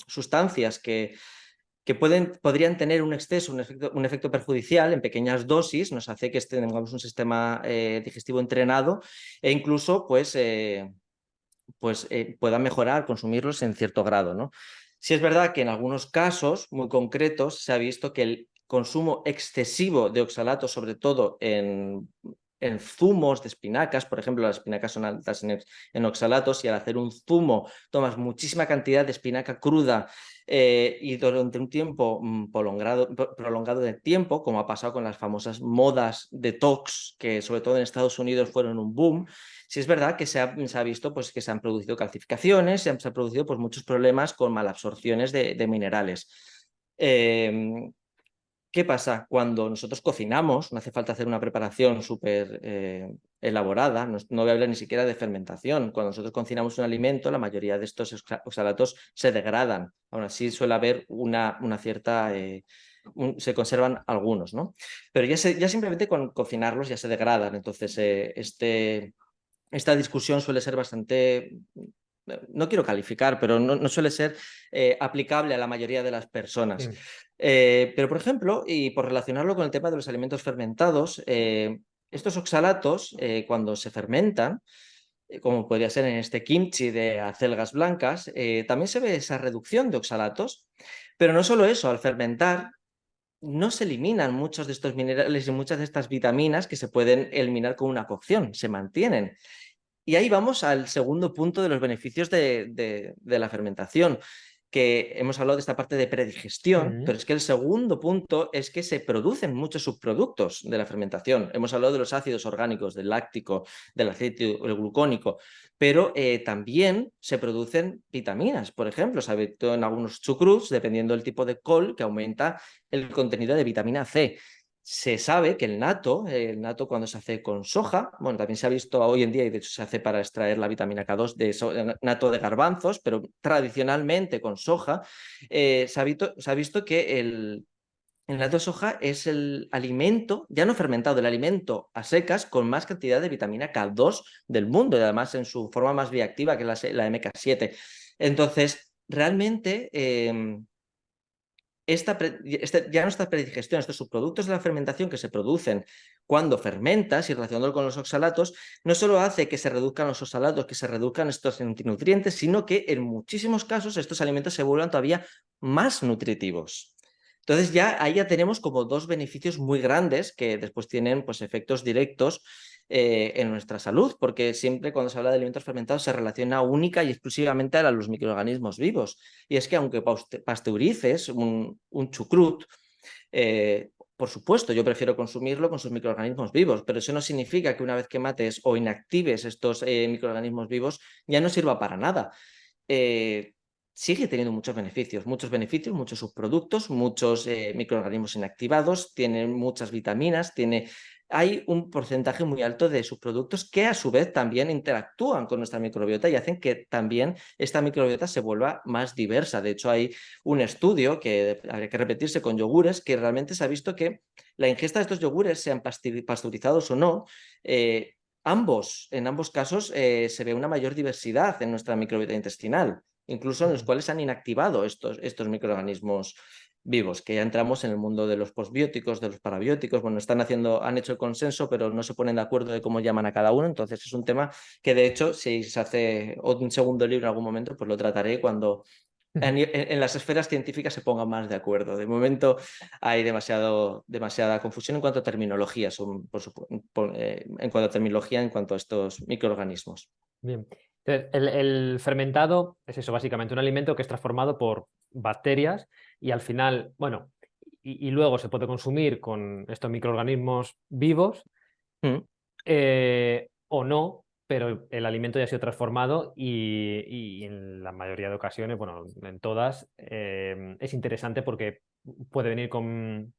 sustancias que podrían tener un exceso, un efecto perjudicial en pequeñas dosis, nos hace que tengamos un sistema digestivo entrenado e incluso puedan mejorar, consumirlos en cierto grado, ¿no? Sí es verdad que en algunos casos muy concretos se ha visto que el consumo excesivo de oxalatos, sobre todo en zumos de espinacas. Por ejemplo, las espinacas son altas en oxalatos y al hacer un zumo tomas muchísima cantidad de espinaca cruda y durante un tiempo prolongado de tiempo, como ha pasado con las famosas modas detox, que sobre todo en Estados Unidos fueron un boom. Sí es verdad que se ha visto pues, que se han producido calcificaciones, se han producido pues, muchos problemas con malabsorciones de minerales. ¿Qué pasa? Cuando nosotros cocinamos, no hace falta hacer una preparación súper elaborada, no voy a hablar ni siquiera de fermentación. Cuando nosotros cocinamos un alimento, la mayoría de estos oxalatos se degradan. Aún así suele haber una cierta... se conservan algunos, ¿no? Pero ya simplemente con cocinarlos ya se degradan. Entonces, esta discusión suele ser bastante, no quiero calificar, pero no suele ser aplicable a la mayoría de las personas. Sí. Pero, por ejemplo, y por relacionarlo con el tema de los alimentos fermentados, estos oxalatos, cuando se fermentan, como podría ser en este kimchi de acelgas blancas, también se ve esa reducción de oxalatos. Pero no solo eso, al fermentar no se eliminan muchos de estos minerales y muchas de estas vitaminas que se pueden eliminar con una cocción, se mantienen. Y ahí vamos al segundo punto de los beneficios de la fermentación, que hemos hablado de esta parte de predigestión, pero es que el segundo punto es que se producen muchos subproductos de la fermentación. Hemos hablado de los ácidos orgánicos, del láctico, del aceite glucónico, pero también se producen vitaminas. Por ejemplo, se ha visto en algunos chucrús, dependiendo del tipo de col, que aumenta el contenido de vitamina C. Se sabe que el nato cuando se hace con soja, bueno, también se ha visto hoy en día y de hecho se hace para extraer la vitamina K2 de nato de garbanzos, pero tradicionalmente con soja, se ha visto que el nato de soja es el alimento, ya no fermentado, el alimento a secas con más cantidad de vitamina K2 del mundo y además en su forma más bioactiva que es la MK7. Entonces, realmente ya no esta predigestión, estos subproductos de la fermentación que se producen cuando fermentas y relacionándolo con los oxalatos, no solo hace que se reduzcan los oxalatos, que se reduzcan estos antinutrientes, sino que en muchísimos casos estos alimentos se vuelvan todavía más nutritivos. Entonces ahí ya tenemos como dos beneficios muy grandes que después tienen pues, efectos directos en nuestra salud, porque siempre cuando se habla de alimentos fermentados se relaciona única y exclusivamente a los microorganismos vivos. Y es que aunque pasteurices un chucrut, por supuesto, yo prefiero consumirlo con sus microorganismos vivos, pero eso no significa que una vez que mates o inactives estos microorganismos vivos ya no sirva para nada. Sigue teniendo muchos beneficios, muchos subproductos, muchos microorganismos inactivados, tiene muchas vitaminas, hay un porcentaje muy alto de subproductos que a su vez también interactúan con nuestra microbiota y hacen que también esta microbiota se vuelva más diversa. De hecho, hay un estudio que habría que repetirse con yogures que realmente se ha visto que la ingesta de estos yogures, sean pasteurizados o no, en ambos casos se ve una mayor diversidad en nuestra microbiota intestinal, incluso en los cuales se han inactivado estos microorganismos vivos, que ya entramos en el mundo de los postbióticos, de los parabióticos. Bueno, han hecho el consenso, pero no se ponen de acuerdo de cómo llaman a cada uno. Entonces es un tema que, de hecho, si se hace un segundo libro en algún momento, pues lo trataré cuando en las esferas científicas se pongan más de acuerdo. De momento hay demasiada confusión en cuanto a terminología, en cuanto a terminología, en cuanto a estos microorganismos. Bien. Entonces, el fermentado es eso, básicamente un alimento que es transformado por bacterias y al final, bueno, y luego se puede consumir con estos microorganismos vivos Mm. o no, pero el alimento ya ha sido transformado y en la mayoría de ocasiones, bueno, en todas, es interesante porque puede venir con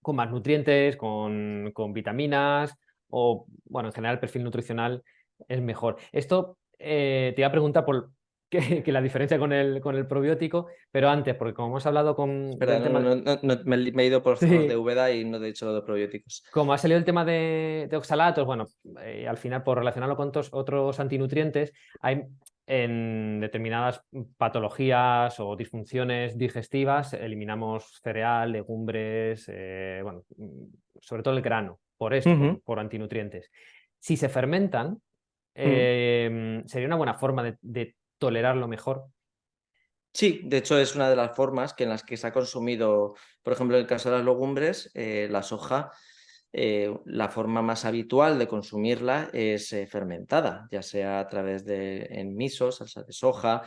más nutrientes, con vitaminas o, bueno, en general el perfil nutricional es mejor. Esto te iba a preguntar por que la diferencia con el probiótico, pero antes, porque como hemos hablado Espera, del tema... me he ido por zonas de Sí, Úbeda y no he dicho lo de probióticos. como ha salido el tema de oxalatos, bueno, al final por relacionarlo con otros antinutrientes, hay en determinadas patologías o disfunciones digestivas, eliminamos cereal, legumbres, bueno, sobre todo el grano, por esto, por antinutrientes. Si se fermentan, sería una buena forma de tolerarlo mejor. Sí, de hecho es una de las formas en las que se ha consumido, por ejemplo, en el caso de las legumbres, la soja la forma más habitual de consumirla es fermentada, ya sea a través de en miso, salsa de soja.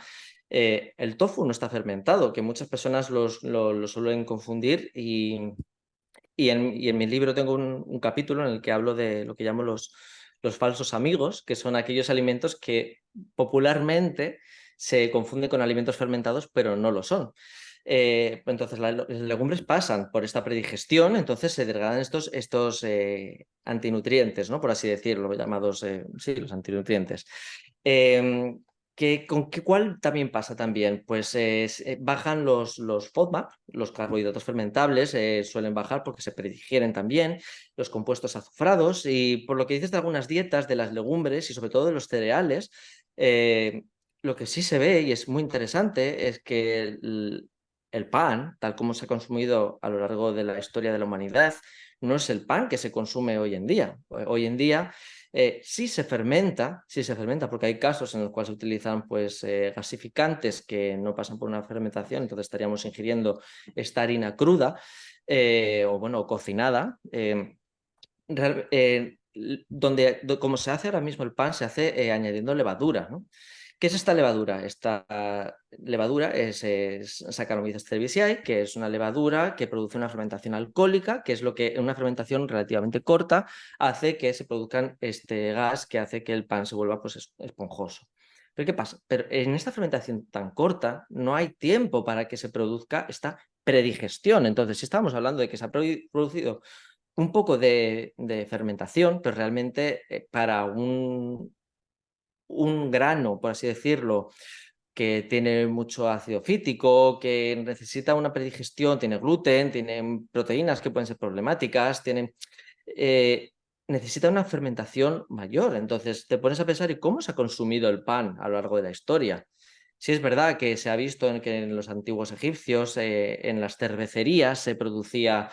El tofu no está fermentado, que muchas personas lo suelen confundir y en mi libro tengo un capítulo en el que hablo de lo que llamo los falsos amigos, que son aquellos alimentos que popularmente se confunden con alimentos fermentados, pero no lo son. Entonces, las legumbres pasan por esta predigestión, entonces se degradan estos antinutrientes, ¿no? Por así decirlo, llamados, sí, los antinutrientes. Eh, ¿Cuál también pasa también? Pues bajan los FODMAP, los carbohidratos fermentables, suelen bajar porque se predigieren también, los compuestos azufrados, y por lo que dices de algunas dietas de las legumbres y sobre todo de los cereales, lo que sí se ve y es muy interesante es que el pan, tal como se ha consumido a lo largo de la historia de la humanidad, no es el pan que se consume hoy en día. Hoy en día sí se fermenta, porque hay casos en los cuales se utilizan pues, gasificantes que no pasan por una fermentación, entonces estaríamos ingiriendo esta harina cruda o bueno, cocinada. Como se hace ahora mismo el pan, se hace añadiendo levadura, ¿no? ¿Qué es esta levadura? Esta levadura es Saccharomyces cerevisiae, que es una levadura que produce una fermentación alcohólica, que es lo que en una fermentación relativamente corta hace que se produzcan este gas que hace que el pan se vuelva pues, esponjoso. ¿Pero qué pasa? Pero en esta fermentación tan corta no hay tiempo para que se produzca esta predigestión. Entonces, si estamos hablando de que se ha producido un poco de fermentación, pero realmente para un grano, por así decirlo, que tiene mucho ácido fítico, que necesita una predigestión, tiene gluten, tiene proteínas que pueden ser problemáticas, eh, necesita una fermentación mayor. Entonces te pones a pensar, ¿y cómo se ha consumido el pan a lo largo de la historia? Sí es verdad que se ha visto que en los antiguos egipcios, en las cervecerías, se producía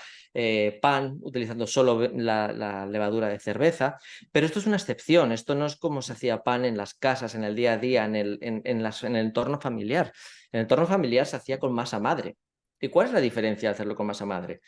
pan utilizando solo la levadura de cerveza, pero esto es una excepción, esto no es como se hacía pan en las casas, en el día a día, en el entorno familiar. En el entorno familiar se hacía con masa madre. ¿Y cuál es la diferencia de hacerlo con masa madre?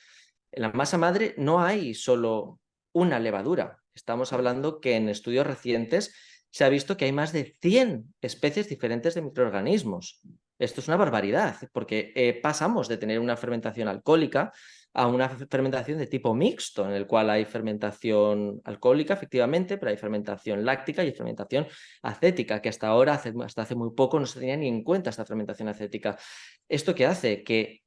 En la masa madre no hay solo una levadura. Estamos hablando que en estudios recientes se ha visto que hay más de 100 especies diferentes de microorganismos. Esto es una barbaridad, porque pasamos de tener una fermentación alcohólica a una fermentación de tipo mixto, en el cual hay fermentación alcohólica, efectivamente, pero hay fermentación láctica y fermentación acética, que hasta ahora, hasta hace muy poco, no se tenía ni en cuenta esta fermentación acética. ¿Esto qué hace? Que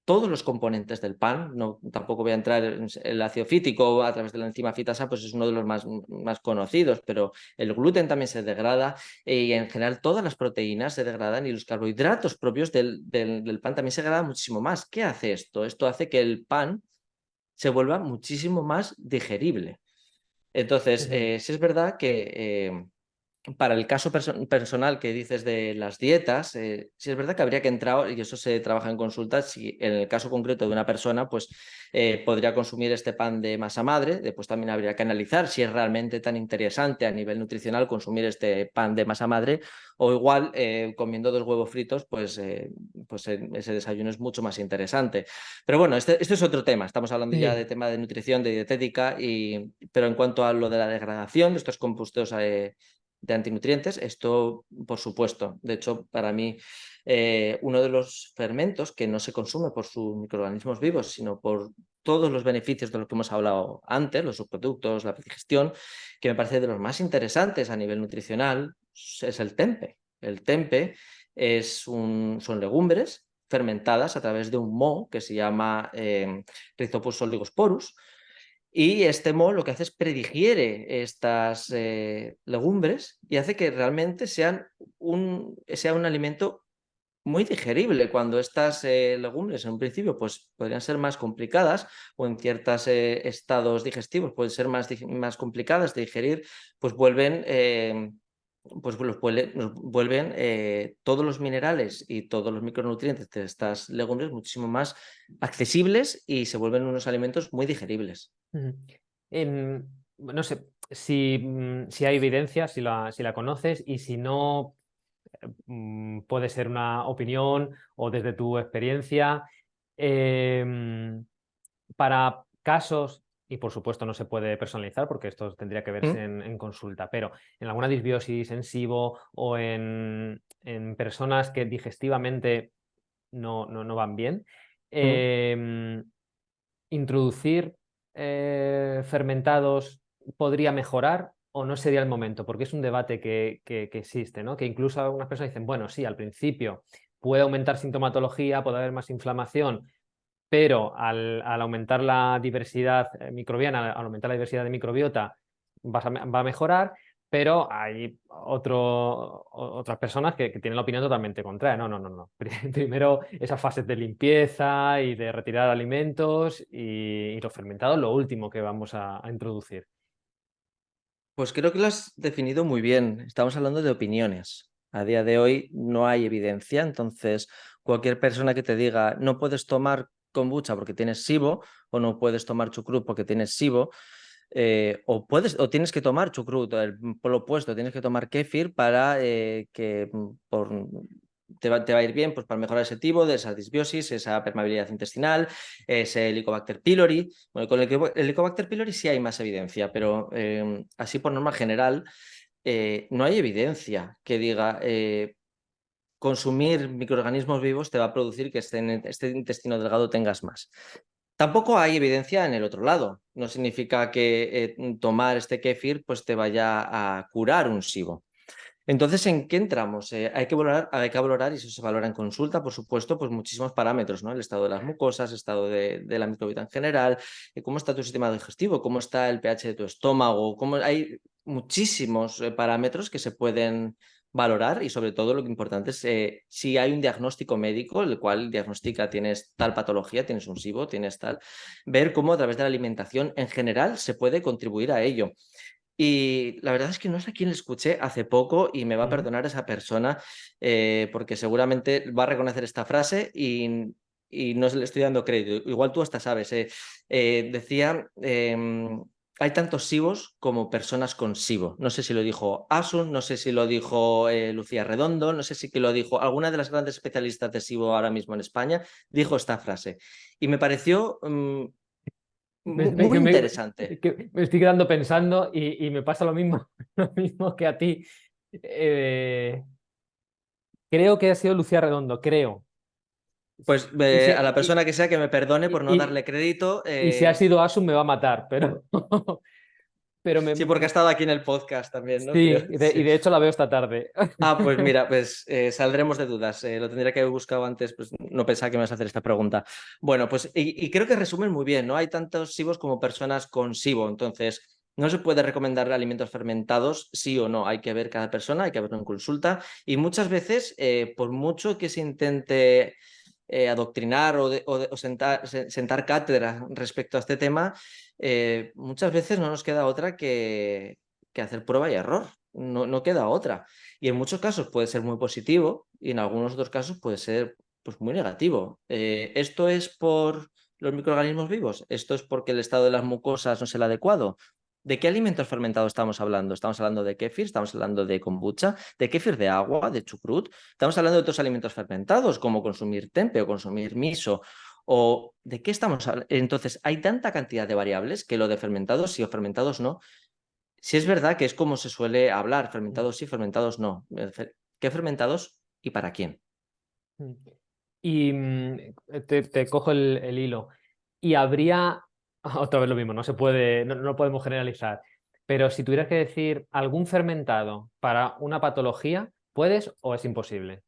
todos los componentes del pan, no, tampoco voy a entrar en el ácido fítico a través de la enzima fitasa, pues es uno de los más conocidos, pero el gluten también se degrada y en general todas las proteínas se degradan y los carbohidratos propios del pan también se degradan muchísimo más. ¿Qué hace esto? Esto hace que el pan se vuelva muchísimo más digerible. Entonces, Ujú. sí es verdad que para el caso personal que dices de las dietas, sí es verdad que habría que entrar, y eso se trabaja en consultas, si en el caso concreto de una persona, pues podría consumir este pan de masa madre, después también habría que analizar si es realmente tan interesante a nivel nutricional consumir este pan de masa madre, o igual comiendo 2 huevos fritos, pues ese desayuno es mucho más interesante. Pero bueno, este es otro tema, estamos hablando ya Sí, de tema de nutrición, de dietética, pero en cuanto a lo de la degradación de estos compuestos de antinutrientes, esto por supuesto. De hecho, para mí, uno de los fermentos que no se consume por sus microorganismos vivos, sino por todos los beneficios de los que hemos hablado antes, los subproductos, la digestión, que me parece de los más interesantes a nivel nutricional, es el tempe. El tempe son legumbres fermentadas a través de un moho que se llama Rhizopus oligosporus, y este moho lo que hace es predigiere estas legumbres y hace que realmente sea un alimento muy digerible cuando estas legumbres en un principio pues, podrían ser más complicadas o en ciertos estados digestivos pueden ser más complicadas de digerir, pues nos vuelven todos los minerales y todos los micronutrientes de estas legumbres muchísimo más accesibles y se vuelven unos alimentos muy digeribles. ujú. No sé si hay evidencia, si la conoces y si no, puede ser una opinión o desde tu experiencia. Para casos y por supuesto no se puede personalizar porque esto tendría que verse ¿Mm? en consulta, pero en alguna disbiosis, en SIBO o en personas que digestivamente no van bien, ¿Mm? introducir fermentados podría mejorar o no sería el momento, porque es un debate que existe, ¿no? Que incluso algunas personas dicen, bueno, sí, al principio puede aumentar sintomatología, puede haber más inflamación, pero al aumentar la diversidad microbiana, al aumentar la diversidad de microbiota, va a mejorar, pero hay otras personas que tienen la opinión totalmente contraria. No, no, no, no. Primero esas fases de limpieza y de retirada de alimentos y los fermentados, lo último que vamos a introducir. Pues creo que lo has definido muy bien. Estamos hablando de opiniones. A día de hoy no hay evidencia, entonces cualquier persona que te diga no puedes tomar kombucha porque tienes SIBO o no puedes tomar chucrut porque tienes SIBO, o tienes que tomar chucrut, por lo opuesto, tienes que tomar kéfir para que te va a ir bien pues, para mejorar ese tipo de esa disbiosis, esa permeabilidad intestinal, ese Helicobacter pylori. Bueno, con el Helicobacter pylori sí hay más evidencia, pero así por norma general no hay evidencia que diga consumir microorganismos vivos te va a producir que en este intestino delgado tengas más. Tampoco hay evidencia en el otro lado. No significa que tomar este kéfir pues, te vaya a curar un SIBO. Entonces, ¿en qué entramos? Hay que valorar, y eso se valora en consulta, por supuesto, pues muchísimos parámetros, ¿no? El estado de las mucosas, el estado de la microbiota en general, cómo está tu sistema digestivo, cómo está el pH de tu estómago, hay muchísimos parámetros que se pueden valorar y sobre todo lo que importante es si hay un diagnóstico médico, el cual diagnostica tienes tal patología, tienes un SIBO, tienes tal, ver cómo a través de la alimentación en general se puede contribuir a ello. Y la verdad es que no sé a quién le escuché hace poco y me va a Ujú. perdonar esa persona porque seguramente va a reconocer esta frase y no se le estoy dando crédito. Igual tú hasta sabes. Decía, hay tantos SIBOs como personas con SIBO. No sé si lo dijo Asun, no sé si lo dijo Lucía Redondo, no sé si que lo dijo alguna de las grandes especialistas de SIBO ahora mismo en España, dijo esta frase. Y me pareció muy interesante. Que me estoy quedando pensando y me pasa lo mismo, lo mismo que a ti. Eh, Creo que ha sido Lucía Redondo, creo. Pues Y a la si, persona que sea que me perdone y, por no y- darle crédito, y si ha sido Asun me va a matar, pero, pero sí, porque ha estado aquí en el podcast también, ¿no? Creo, sí, sí. de hecho la veo esta tarde. Ah, pues mira, pues saldremos de dudas. Lo tendría que haber buscado antes, pues no pensaba que me ibas a hacer esta pregunta. Bueno, pues y creo que resumen muy bien, ¿no? Hay tantos SIBOs como personas con SIBO, entonces no se puede recomendar alimentos fermentados, sí o no. Hay que ver cada persona, hay que verlo en consulta y muchas veces, por mucho que se intente adoctrinar o sentar cátedra respecto a este tema, muchas veces no nos queda otra que hacer prueba y error. No queda otra. Y en muchos casos puede ser muy positivo y en algunos otros casos puede ser pues, muy negativo. ¿Esto es por los microorganismos vivos? ¿Esto es porque el estado de las mucosas no es el adecuado? ¿De qué alimentos fermentados estamos hablando? ¿Estamos hablando de kéfir? ¿Estamos hablando de kombucha? ¿De kéfir de agua? ¿De chucrut? Estamos hablando de otros alimentos fermentados, como consumir tempe o consumir miso. ¿O de qué estamos hablando? Entonces, hay tanta cantidad de variables que lo de fermentados sí o fermentados no. Si es verdad que es como se suele hablar, fermentados sí, fermentados no. ¿Qué fermentados y para quién? Y te cojo el hilo. Y habría, otra vez lo mismo, no se puede, no podemos generalizar, pero si tuvieras que decir algún fermentado para una patología, ¿puedes o es imposible?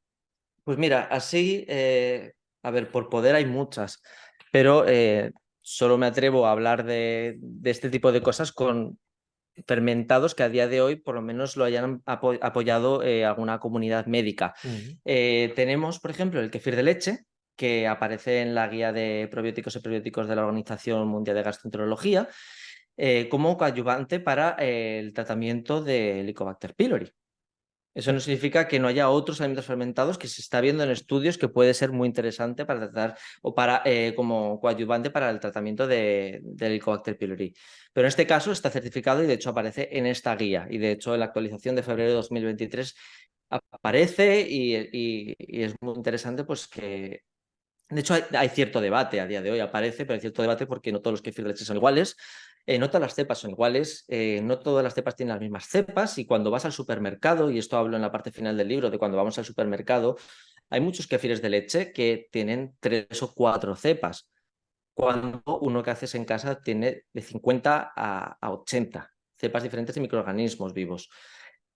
Pues mira, así, a ver, por poder hay muchas, pero solo me atrevo a hablar de este tipo de cosas con fermentados que a día de hoy por lo menos lo hayan apoyado alguna comunidad médica. Mm. Tenemos, por ejemplo, el kéfir de leche, que aparece en la guía de probióticos y prebióticos de la Organización Mundial de Gastroenterología, como coadyuvante para el tratamiento del Helicobacter pylori. Eso no significa que no haya otros alimentos fermentados que se está viendo en estudios que puede ser muy interesante para tratar o para como coadyuvante para el tratamiento del Helicobacter pylori. Pero en este caso está certificado y de hecho aparece en esta guía. Y de hecho en la actualización de febrero de 2023 aparece y es muy interesante pues que... De hecho hay cierto debate a día de hoy, aparece, pero hay cierto debate porque no todos los kefir de leche son iguales no todas las cepas son iguales, no todas las cepas tienen las mismas cepas y cuando vas al supermercado, y esto hablo en la parte final del libro, de cuando vamos al supermercado, hay muchos kéfires de leche que tienen 3 o 4 cepas, cuando uno que haces en casa tiene de 50 a 80 cepas diferentes de microorganismos vivos.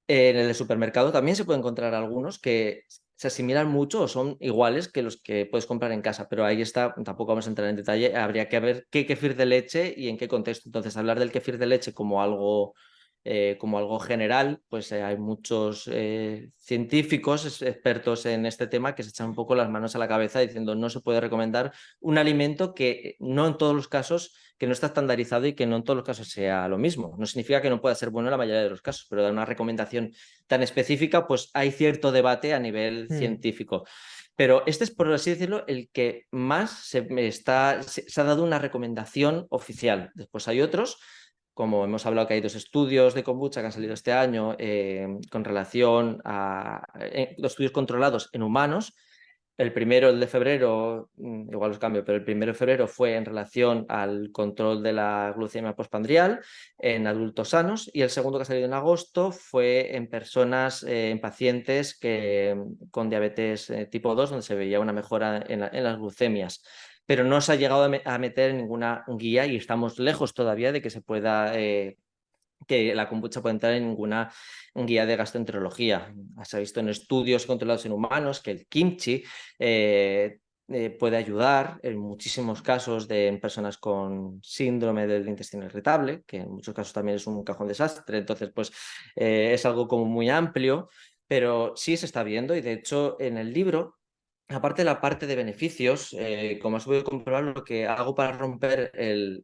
En el supermercado también se puede encontrar algunos que se asimilan mucho o son iguales que los que puedes comprar en casa, pero ahí está, tampoco vamos a entrar en detalle, habría que ver qué kéfir de leche y en qué contexto. Entonces, hablar del kéfir de leche como algo general, pues hay muchos científicos expertos en este tema que se echan un poco las manos a la cabeza diciendo no se puede recomendar un alimento que no en todos los casos, que no está estandarizado y que no en todos los casos sea lo mismo. No significa que no pueda ser bueno en la mayoría de los casos, pero dar una recomendación tan específica, pues hay cierto debate a nivel científico. Pero este es, por así decirlo, el que más se ha dado una recomendación oficial. Después hay otros, como hemos hablado, que hay 2 estudios de kombucha que han salido este año con relación a los estudios controlados en humanos. El primero, el de febrero, igual os cambio, pero el primero de febrero fue en relación al control de la glucemia postprandial en adultos sanos, y el segundo, que ha salido en agosto, fue en personas, en pacientes con diabetes tipo 2, donde se veía una mejora en las glucemias. Pero no se ha llegado a meter en ninguna guía y estamos lejos todavía de que se pueda que la kombucha puede entrar en ninguna guía de gastroenterología. Se ha visto en estudios controlados en humanos que el kimchi puede ayudar en muchísimos casos en personas con síndrome del intestino irritable, que en muchos casos también es un cajón desastre. Entonces, pues es algo como muy amplio, pero sí se está viendo, y de hecho en el libro, aparte de la parte de beneficios, como has podido comprobar, lo que hago para romper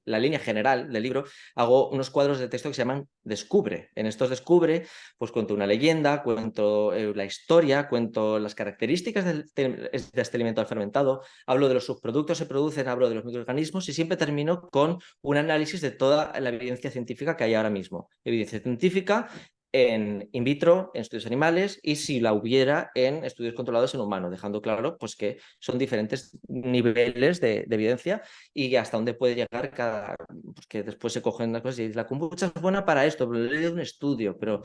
la línea general del libro, hago unos cuadros de texto que se llaman Descubre. En estos Descubre, pues cuento una leyenda, cuento la historia, cuento las características de este alimento fermentado, hablo de los subproductos que se producen, hablo de los microorganismos y siempre termino con un análisis de toda la evidencia científica que hay ahora mismo. Evidencia científica en in vitro, en estudios animales, y si la hubiera en estudios controlados en humanos, dejando claro pues, que son diferentes niveles de evidencia y hasta dónde puede llegar cada, pues, que después se cogen las cosas y la kombucha es buena para esto, pero he leído un estudio, pero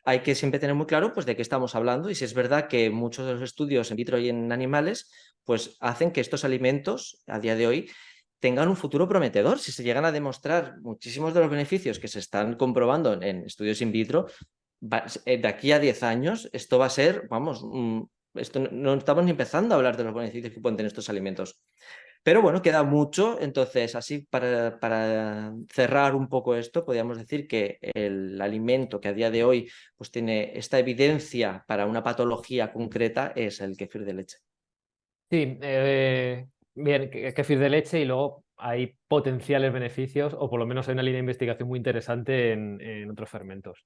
hay que siempre tener muy claro pues, de qué estamos hablando, y si es verdad que muchos de los estudios en vitro y en animales pues hacen que estos alimentos a día de hoy tengan un futuro prometedor. Si se llegan a demostrar muchísimos de los beneficios que se están comprobando en estudios in vitro, de aquí a 10 años esto va a ser, vamos, esto no estamos ni empezando a hablar de los beneficios que pueden tener estos alimentos. Pero bueno, queda mucho, entonces así para cerrar un poco esto, podríamos decir que el alimento que a día de hoy pues, tiene esta evidencia para una patología concreta es el kéfir de leche. Sí, bien, kéfir de leche y luego hay potenciales beneficios, o por lo menos hay una línea de investigación muy interesante en otros fermentos.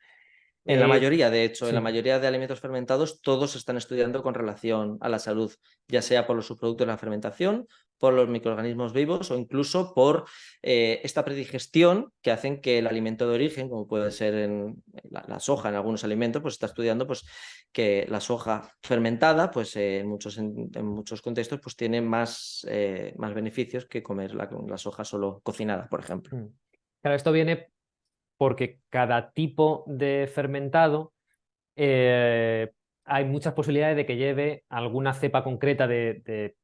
En la mayoría, de hecho, en la Sí. mayoría de alimentos fermentados, todos se están estudiando con relación a la salud, ya sea por los subproductos de la fermentación, por los microorganismos vivos o incluso por esta predigestión que hacen que el alimento de origen, como puede ser en la soja en algunos alimentos, pues está estudiando pues, que la soja fermentada, pues en muchos contextos, pues tiene más beneficios que comer la soja solo cocinada, por ejemplo. Claro, esto viene porque cada tipo de fermentado hay muchas posibilidades de que lleve alguna cepa concreta de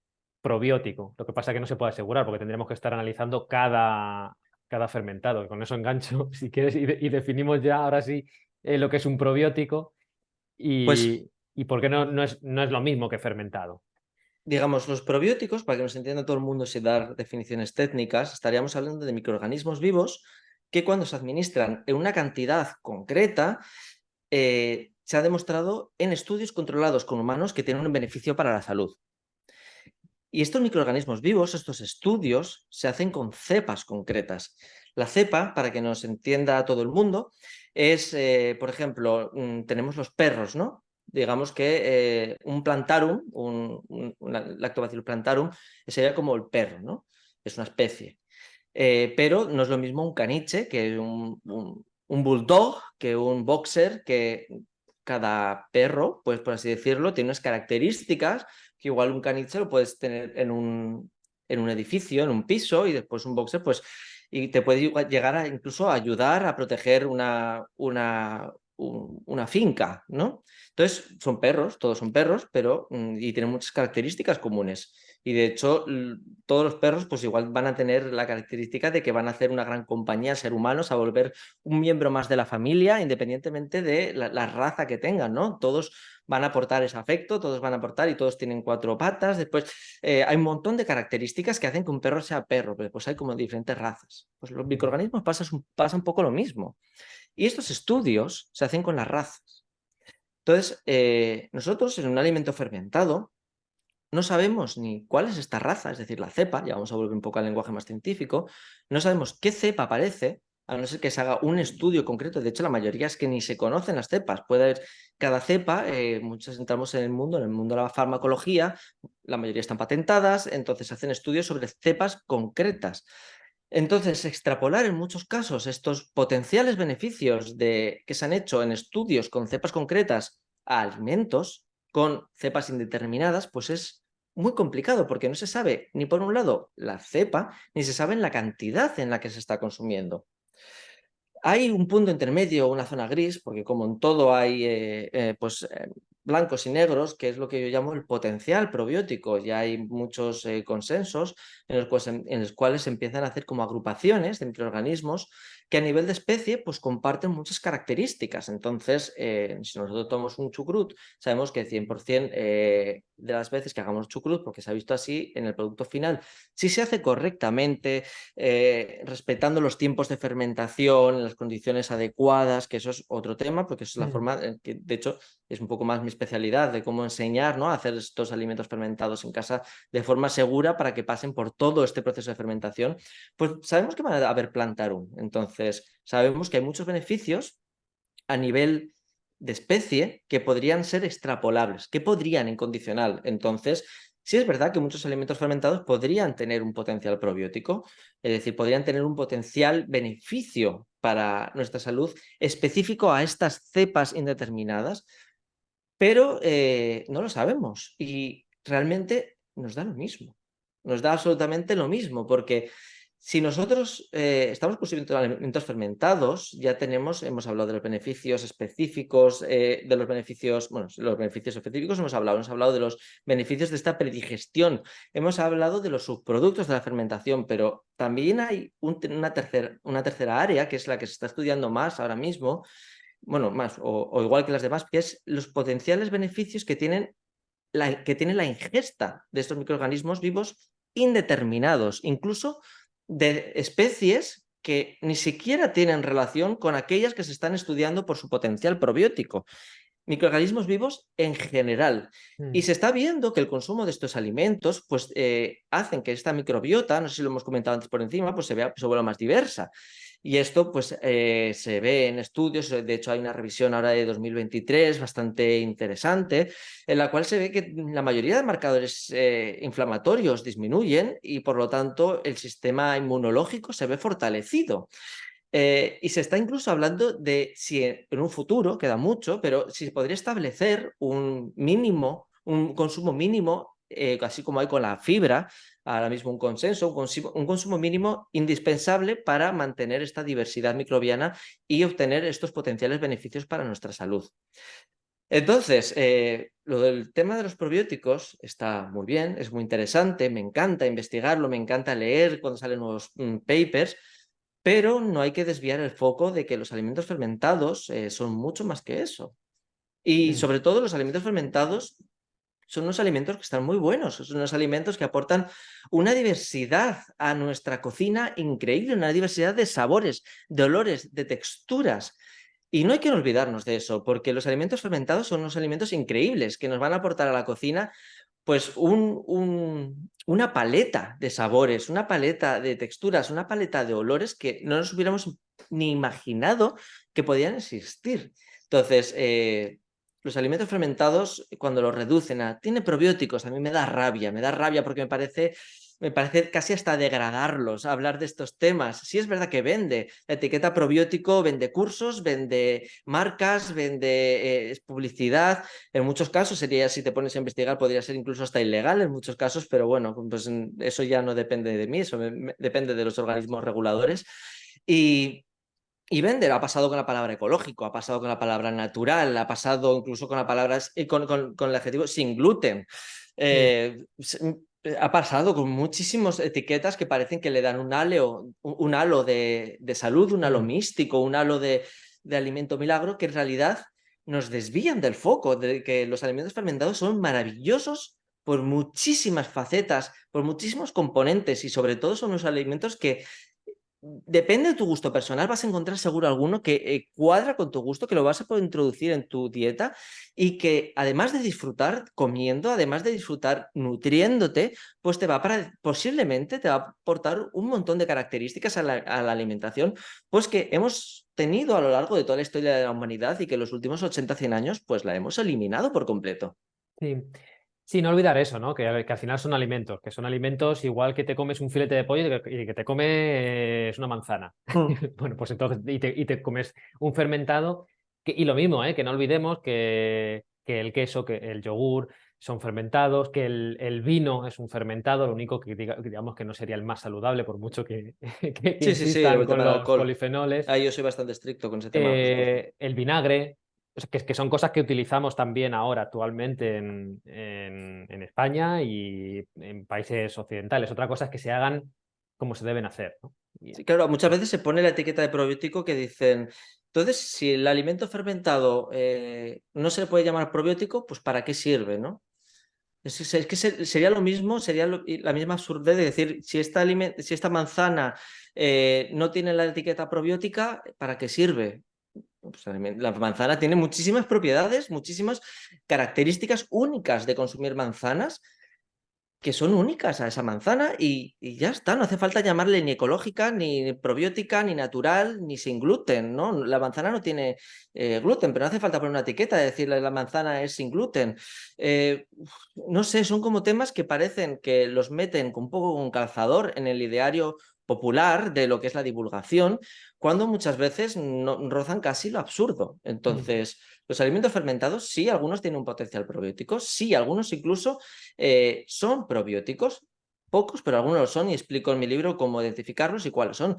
probiótico. Lo que pasa es que no se puede asegurar porque tendríamos que estar analizando cada fermentado. Y con eso engancho, si quieres, y definimos ya ahora sí lo que es un probiótico Pues y por qué no es lo mismo que fermentado. digamos, los probióticos, para que nos entienda todo el mundo sin dar definiciones técnicas, estaríamos hablando de microorganismos vivos que cuando se administran en una cantidad concreta, se ha demostrado en estudios controlados con humanos que tienen un beneficio para la salud. Y estos microorganismos vivos, estos estudios, se hacen con cepas concretas. La cepa, para que nos entienda todo el mundo, es, por ejemplo, tenemos los perros, ¿no? Digamos que un plantarum, un Lactobacillus plantarum, sería como el perro, ¿no? Es una especie. Pero no es lo mismo un caniche que un bulldog, que un boxer, que cada perro, pues por así decirlo, tiene unas características que igual un caniche lo puedes tener en un edificio, en un piso, y después un boxer, pues y te puede llegar a incluso ayudar a proteger una finca, ¿no? Entonces, son perros, todos son perros, pero y tienen muchas características comunes. Y de hecho, todos los perros pues igual van a tener la característica de que van a hacer una gran compañía al ser humano, a volver un miembro más de la familia, independientemente de la raza que tengan, ¿no? Todos van a aportar ese afecto, todos van a aportar y todos tienen 4 patas. Después hay un montón de características que hacen que un perro sea perro, pero pues hay como diferentes razas. Pues los microorganismos pasa un poco lo mismo. Y estos estudios se hacen con las razas. Entonces, nosotros en un alimento fermentado no sabemos ni cuál es esta raza, es decir, la cepa, ya vamos a volver un poco al lenguaje más científico, no sabemos qué cepa aparece, a no ser que se haga un estudio concreto. De hecho, la mayoría es que ni se conocen las cepas. Puede haber cada cepa, muchos entramos en el mundo de la farmacología, la mayoría están patentadas, entonces se hacen estudios sobre cepas concretas. Entonces, extrapolar en muchos casos estos potenciales beneficios que se han hecho en estudios con cepas concretas a alimentos con cepas indeterminadas, pues es muy complicado porque no se sabe ni por un lado la cepa, ni se sabe la cantidad en la que se está consumiendo. Hay un punto intermedio, una zona gris, porque como en todo hay blancos y negros, que es lo que yo llamo el potencial probiótico. Ya hay muchos consensos en los cuales se empiezan a hacer como agrupaciones de microorganismos que a nivel de especie pues comparten muchas características. Entonces, si nosotros tomamos un chucrut, sabemos que 100% de las veces que hagamos chucrut, porque se ha visto así en el producto final, si se hace correctamente, respetando los tiempos de fermentación, las condiciones adecuadas, que eso es otro tema, porque eso es la forma que, de hecho, es un poco más mi especialidad de cómo enseñar, ¿no?, a hacer estos alimentos fermentados en casa de forma segura para que pasen por todo este proceso de fermentación. Pues sabemos que va a haber plantarum. Entonces, sabemos que hay muchos beneficios a nivel de especie que podrían ser extrapolables, que podrían en condicional. Entonces, sí es verdad que muchos alimentos fermentados podrían tener un potencial probiótico, es decir, podrían tener un potencial beneficio para nuestra salud específico a estas cepas indeterminadas, pero no lo sabemos y realmente nos da lo mismo. Nos da absolutamente lo mismo, porque si nosotros estamos consumiendo alimentos fermentados, ya hemos hablado de los beneficios específicos, de los beneficios, bueno, los beneficios específicos hemos hablado de los beneficios de esta predigestión, hemos hablado de los subproductos de la fermentación, pero también hay una tercera área, que es la que se está estudiando más ahora mismo, bueno, más o igual que las demás, que es los potenciales beneficios que tiene la ingesta de estos microorganismos vivos indeterminados, incluso de especies que ni siquiera tienen relación con aquellas que se están estudiando por su potencial probiótico. Microorganismos vivos en general. Y se está viendo que el consumo de estos alimentos pues, hacen que esta microbiota, no sé si lo hemos comentado antes por encima, pues se vuelva más diversa. Y esto pues se ve en estudios, de hecho hay una revisión ahora de 2023 bastante interesante, en la cual se ve que la mayoría de marcadores inflamatorios disminuyen y por lo tanto el sistema inmunológico se ve fortalecido. Y se está incluso hablando de si en un futuro, queda mucho, pero si se podría establecer un mínimo, un consumo mínimo, así como hay con la fibra, ahora mismo un consenso, un consumo mínimo indispensable para mantener esta diversidad microbiana y obtener estos potenciales beneficios para nuestra salud. Entonces, lo del tema de los probióticos está muy bien, es muy interesante, me encanta investigarlo, me encanta leer cuando salen nuevos papers, pero no hay que desviar el foco de que los alimentos fermentados son mucho más que eso. Y sobre todo los alimentos fermentados son unos alimentos que están muy buenos, son unos alimentos que aportan una diversidad a nuestra cocina increíble, una diversidad de sabores, de olores, de texturas. Y no hay que olvidarnos de eso, porque los alimentos fermentados son unos alimentos increíbles que nos van a aportar a la cocina pues una paleta de sabores, una paleta de texturas, una paleta de olores que no nos hubiéramos ni imaginado que podían existir. Entonces, los alimentos fermentados, cuando los reducen a... Tiene probióticos, a mí me da rabia porque me parece me parece casi hasta degradarlos, hablar de estos temas. Sí es verdad que vende, la etiqueta probiótico vende cursos, vende marcas, vende publicidad. En muchos casos sería, si te pones a investigar, podría ser incluso hasta ilegal en muchos casos, pero bueno, pues eso ya no depende de mí, eso depende de los organismos reguladores. Y, y vender ha pasado con la palabra ecológico, ha pasado con la palabra natural, ha pasado incluso con la palabra, con el adjetivo sin gluten. Sí. Eh, ha pasado con muchísimas etiquetas que parecen que le dan un halo de salud, un halo Mm. místico, un halo de alimento milagro, que en realidad nos desvían del foco, de que los alimentos fermentados son maravillosos por muchísimas facetas, por muchísimos componentes y sobre todo son unos alimentos que depende de tu gusto personal, vas a encontrar seguro alguno que cuadra con tu gusto, que lo vas a poder introducir en tu dieta y que además de disfrutar comiendo, además de disfrutar nutriéndote, pues posiblemente te va a aportar un montón de características a la alimentación, pues que hemos tenido a lo largo de toda la historia de la humanidad y que en los últimos 80-100 años pues la hemos eliminado por completo. Sí. Sí, no olvidar eso, ¿no? Que al final que son alimentos igual que te comes un filete de pollo y que te comes una manzana. Mm. Bueno, pues entonces, y te comes un fermentado, y lo mismo, ¿eh? Que no olvidemos que el queso, que el yogur son fermentados, que el vino es un fermentado, lo único que digamos que no sería el más saludable, por mucho que Sí, sí, sí, insistan el con tema del los alcohol. polifenoles. Ahí yo soy bastante estricto con ese tema, por supuesto. El vinagre, o sea, que son cosas que utilizamos también ahora actualmente en España y en países occidentales. Otra cosa es que se hagan como se deben hacer, ¿no? Sí, claro, muchas veces se pone la etiqueta de probiótico que dicen, entonces, si el alimento fermentado no se le puede llamar probiótico, pues ¿para qué sirve, no? Es que sería lo mismo, sería la misma absurdez de decir, si esta manzana no tiene la etiqueta probiótica, ¿para qué sirve? Pues la manzana tiene muchísimas propiedades, muchísimas características únicas de consumir manzanas que son únicas a esa manzana y ya está, no hace falta llamarle ni ecológica, ni probiótica, ni natural, ni sin gluten, ¿no? La manzana no tiene gluten, pero no hace falta poner una etiqueta de decirle la manzana es sin gluten. No sé, son como temas que parecen que los meten un poco con calzador en el ideario popular de lo que es la divulgación, cuando muchas veces rozan casi lo absurdo. Mm. Entonces, los alimentos fermentados, sí, algunos tienen un potencial probiótico, sí, algunos incluso son probióticos, pocos, pero algunos lo son y explico en mi libro cómo identificarlos y cuáles son.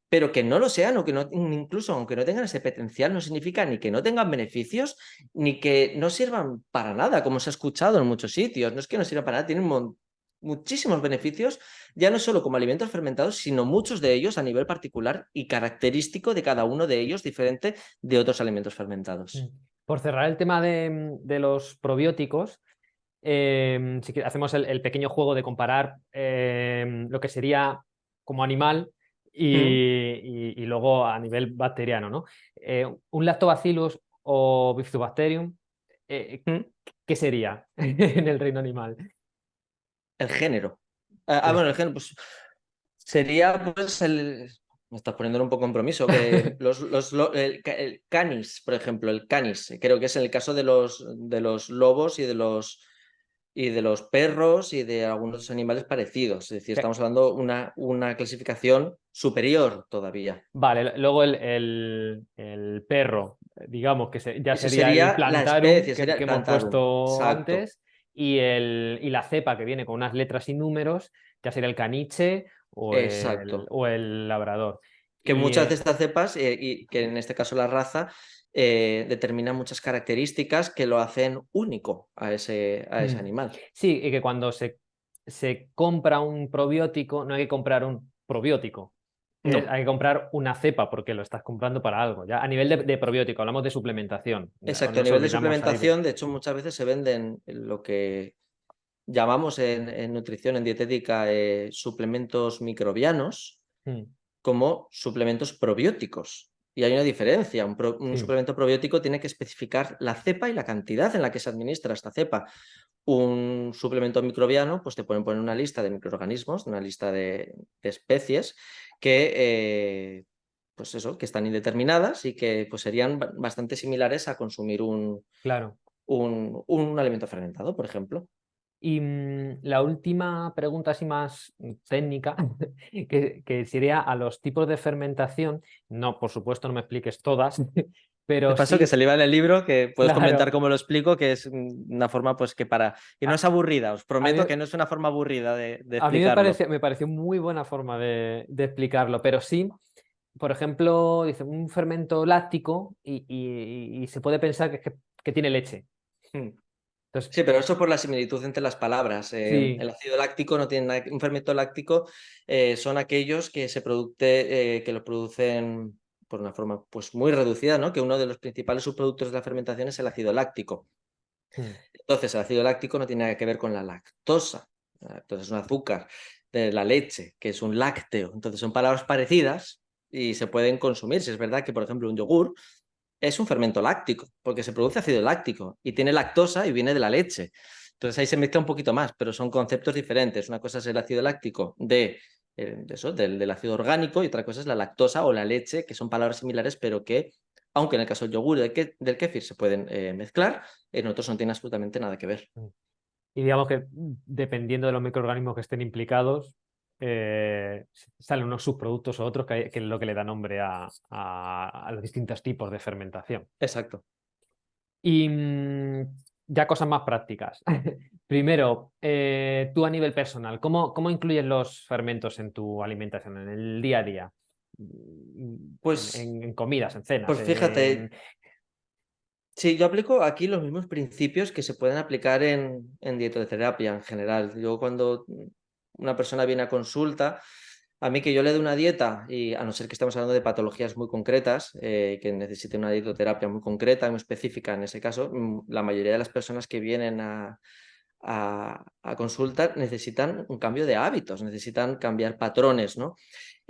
Pero que no lo sean o que no, incluso aunque no tengan ese potencial, no significa ni que no tengan beneficios ni que no sirvan para nada, como se ha escuchado en muchos sitios. No es que no sirvan para nada, tienen muchísimos beneficios, ya no solo como alimentos fermentados, sino muchos de ellos a nivel particular y característico de cada uno de ellos, diferente de otros alimentos Mm. fermentados. Por cerrar el tema de los probióticos, si hacemos el pequeño juego de comparar lo que sería como animal Mm, y luego a nivel bacteriano, ¿no? Un lactobacillus o bifidobacterium, eh, mm. ¿qué sería en el reino animal? El género. El- Bueno, el género, pues sería pues el. Me estás poniendo un poco en compromiso. Que el canis, por ejemplo, el canis, creo que es en el caso de los lobos y de los perros y de algunos animales parecidos. Es decir, que- estamos hablando de una clasificación superior todavía. Vale, luego el perro, digamos que ya Eso sería el sería la plantarum especie, sería que el hemos plantarum. puesto Exacto. antes y la cepa que viene con unas letras y números, ya sería el caniche Exacto. o el labrador. Que Y, muchas de estas cepas, y que en este caso la raza, determinan muchas características que lo hacen único a ese mm, animal. sí, y que cuando se compra un probiótico, no hay que comprar un probiótico. No, Hay que comprar una cepa porque lo estás comprando para algo. Ya a nivel de probiótico, hablamos de suplementación. Ya exacto. A nos nivel de olvidamos ahí de. suplementación, de hecho, muchas veces se venden lo que llamamos en nutrición, en dietética, suplementos microbianos Mm, como suplementos probióticos. Y hay una diferencia. Un sí. suplemento probiótico tiene que especificar la cepa y la cantidad en la que se administra esta cepa. Un suplemento microbiano, pues te pueden poner una lista de microorganismos, una lista de especies que, pues eso, que están indeterminadas y que pues serían bastante similares a consumir un, Claro. un, un alimento fermentado, por ejemplo. Y la última pregunta así más técnica, que sería a los tipos de fermentación. No, por supuesto, no me expliques todas, De pero paso, que sí, se le iba en el libro, que puedes comentar claro. cómo lo explico, que es una forma pues que no A, es aburrida. Os a mí, prometo que no es una forma aburrida de a mí explicarlo. me pareció muy buena forma de explicarlo, pero sí, por ejemplo, dice un fermento láctico y se puede pensar que tiene leche. Hmm. Entonces, Sí, pero eso por la similitud entre las palabras. sí. El ácido láctico no tiene nada un fermento láctico son aquellos que que lo producen por una forma pues muy reducida, ¿no? Que uno de los principales subproductos de la fermentación es el ácido láctico. Mm, Entonces, el ácido láctico no tiene nada que ver con la lactosa. Entonces, es un azúcar de la leche, que es un lácteo. Entonces, son palabras parecidas y se pueden consumir. Si es verdad que, por ejemplo, un yogur es un fermento láctico, porque se produce ácido láctico y tiene lactosa y viene de la leche. Entonces, ahí se mezcla un poquito más, pero son conceptos diferentes. Una cosa es el ácido láctico del ácido orgánico y otra cosa es la lactosa o la leche, que son palabras similares, pero que, aunque en el caso del yogur y del kéfir se pueden mezclar, en otros no tiene absolutamente nada que ver. mm. Y digamos que dependiendo de los microorganismos que estén implicados, salen unos subproductos o otros que es lo que le da nombre a los distintos tipos de fermentación. Exacto. Y ya cosas más prácticas. Primero, tú a nivel personal, ¿cómo incluyes los fermentos en tu alimentación, en el día a día? Pues, En comidas, en cenas, pues fíjate, sí, yo aplico aquí los mismos principios que se pueden aplicar en dietoterapia en general. Yo cuando una persona viene a consulta, a mí que yo le dé una dieta, y a no ser que estemos hablando de patologías muy concretas, que necesite una dietoterapia muy concreta, muy específica, en ese caso, la mayoría de las personas que vienen a consulta necesitan un cambio de hábitos, necesitan cambiar patrones, ¿no?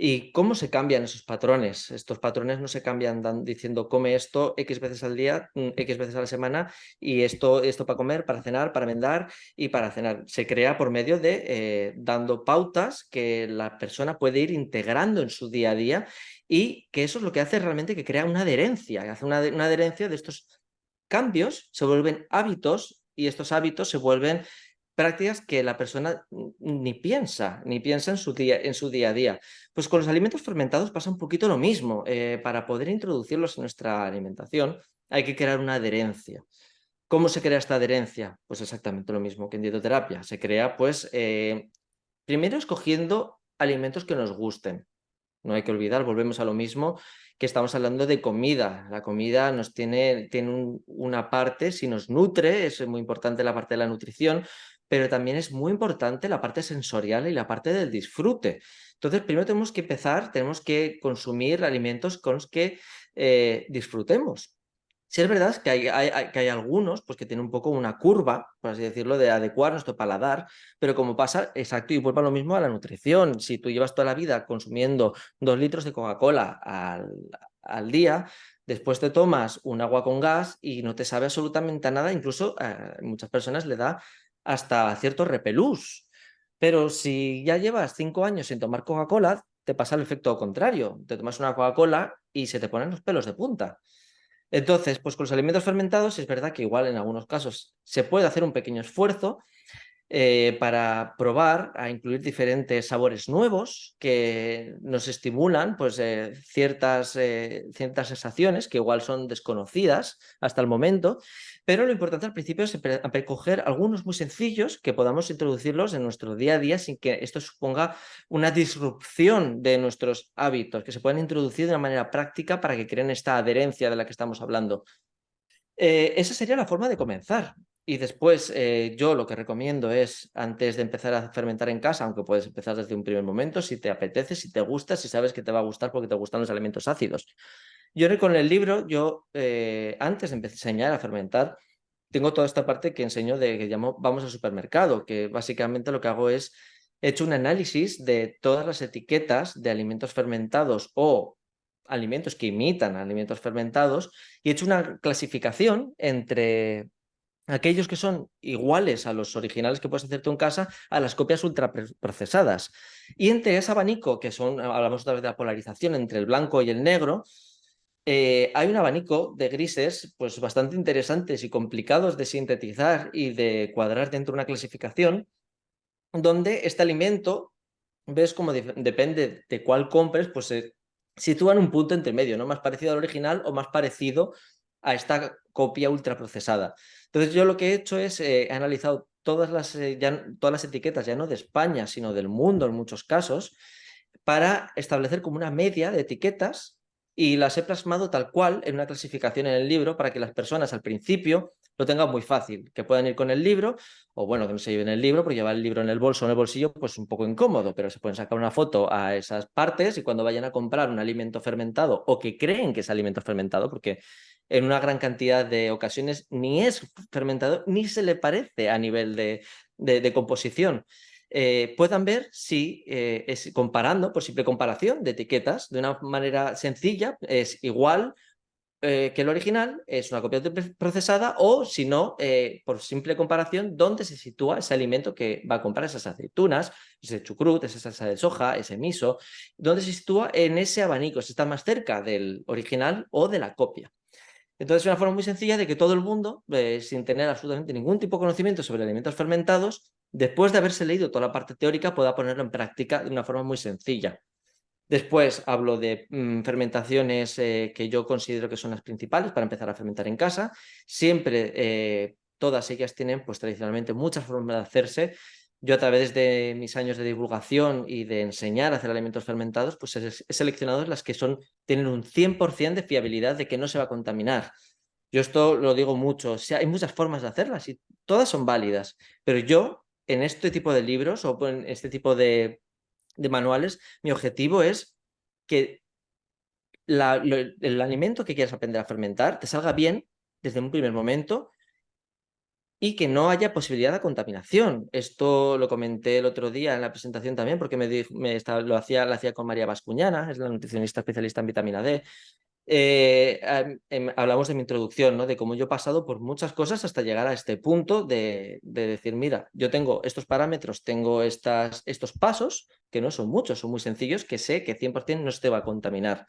¿Y cómo se cambian esos patrones? Estos patrones no se cambian diciendo come esto X veces al día, X veces a la semana y esto para comer, para cenar, para merendar y para cenar. Se crea por medio de dando pautas que la persona puede ir integrando en su día a día y que eso es lo que hace realmente que crea una adherencia, hace una adherencia de estos cambios, se vuelven hábitos y estos hábitos se vuelven prácticas que la persona ni piensa en su día a día. Pues con los alimentos fermentados pasa un poquito lo mismo. Para poder introducirlos en nuestra alimentación hay que crear una adherencia. ¿Cómo se crea esta adherencia? Pues exactamente lo mismo que en dietoterapia. Se crea, pues, primero escogiendo alimentos que nos gusten. No hay que olvidar, volvemos a lo mismo, que estamos hablando de comida. La comida nos tiene una parte, si nos nutre, es muy importante la parte de la nutrición, pero también es muy importante la parte sensorial y la parte del disfrute. Entonces, primero tenemos que empezar, tenemos que consumir alimentos con los que disfrutemos. Sí es verdad que que hay algunos pues, que tienen un poco una curva, por así decirlo, de adecuar nuestro paladar, pero como pasa, exacto, y vuelve a lo mismo a la nutrición. Si tú llevas toda la vida consumiendo 2 litros de Coca-Cola al día, después te tomas un agua con gas y no te sabe absolutamente a nada, incluso a muchas personas le da hasta cierto repelús. Pero si ya llevas 5 años sin tomar Coca-Cola, te pasa el efecto contrario. Te tomas una Coca-Cola y se te ponen los pelos de punta. Entonces, pues con los alimentos fermentados es verdad que igual en algunos casos se puede hacer un pequeño esfuerzo para probar a incluir diferentes sabores nuevos que nos estimulan pues, ciertas sensaciones que igual son desconocidas hasta el momento, pero lo importante al principio es coger algunos muy sencillos que podamos introducirlos en nuestro día a día sin que esto suponga una disrupción de nuestros hábitos, que se puedan introducir de una manera práctica para que creen esta adherencia de la que estamos hablando. Esa sería la forma de comenzar. Y después yo lo que recomiendo es, antes de empezar a fermentar en casa, aunque puedes empezar desde un primer momento, si te apetece, si te gusta, si sabes que te va a gustar porque te gustan los alimentos ácidos. Con el libro, antes de empezar a enseñar a fermentar, tengo toda esta parte que enseño que llamo Vamos al supermercado, que básicamente lo que hago es, he hecho un análisis de todas las etiquetas de alimentos fermentados o alimentos que imitan alimentos fermentados y he hecho una clasificación entre aquellos que son iguales a los originales que puedes hacerte en casa, a las copias ultraprocesadas. Y entre ese abanico, que son, hablamos otra vez de la polarización entre el blanco y el negro, hay un abanico de grises pues bastante interesantes y complicados de sintetizar y de cuadrar dentro de una clasificación, donde este alimento, ves como depende de cuál compres, pues se sitúa en un punto entre medio, ¿no? Más parecido al original o más parecido a esta copia ultraprocesada. Entonces yo lo que he hecho es, he analizado todas las etiquetas, ya no de España, sino del mundo en muchos casos, para establecer como una media de etiquetas y las he plasmado tal cual en una clasificación en el libro para que las personas al principio lo tengan muy fácil, que puedan ir con el libro o bueno, que no se lleven el libro, porque llevar el libro en el bolso o en el bolsillo pues un poco incómodo, pero se pueden sacar una foto a esas partes y cuando vayan a comprar un alimento fermentado o que creen que es alimento fermentado, porque en una gran cantidad de ocasiones ni es fermentado ni se le parece a nivel de composición. Puedan ver si es comparando, por simple comparación de etiquetas, de una manera sencilla, es igual que el original, es una copia procesada, o si no, por simple comparación, dónde se sitúa ese alimento que va a comprar, esas aceitunas, ese chucrut, esa salsa de soja, ese miso, dónde se sitúa en ese abanico, si está más cerca del original o de la copia. Entonces, es una forma muy sencilla de que todo el mundo, sin tener absolutamente ningún tipo de conocimiento sobre alimentos fermentados, después de haberse leído toda la parte teórica, pueda ponerlo en práctica de una forma muy sencilla. Después hablo de fermentaciones que yo considero que son las principales para empezar a fermentar en casa. Siempre todas ellas tienen pues tradicionalmente muchas formas de hacerse. Yo a través de mis años de divulgación y de enseñar a hacer alimentos fermentados, pues he seleccionado las que tienen un 100% de fiabilidad de que no se va a contaminar. Yo esto lo digo mucho, o sea, hay muchas formas de hacerlas y todas son válidas, pero yo en este tipo de libros o en este tipo de manuales, mi objetivo es que el alimento que quieras aprender a fermentar te salga bien desde un primer momento y que no haya posibilidad de contaminación. Esto lo comenté el otro día en la presentación también, porque lo hacía con María Bascuñana, es la nutricionista especialista en vitamina D. Hablamos de mi introducción, ¿no? De cómo yo he pasado por muchas cosas hasta llegar a este punto de decir, mira, yo tengo estos parámetros, tengo estos pasos, que no son muchos, son muy sencillos, que sé que 100% no se te va a contaminar.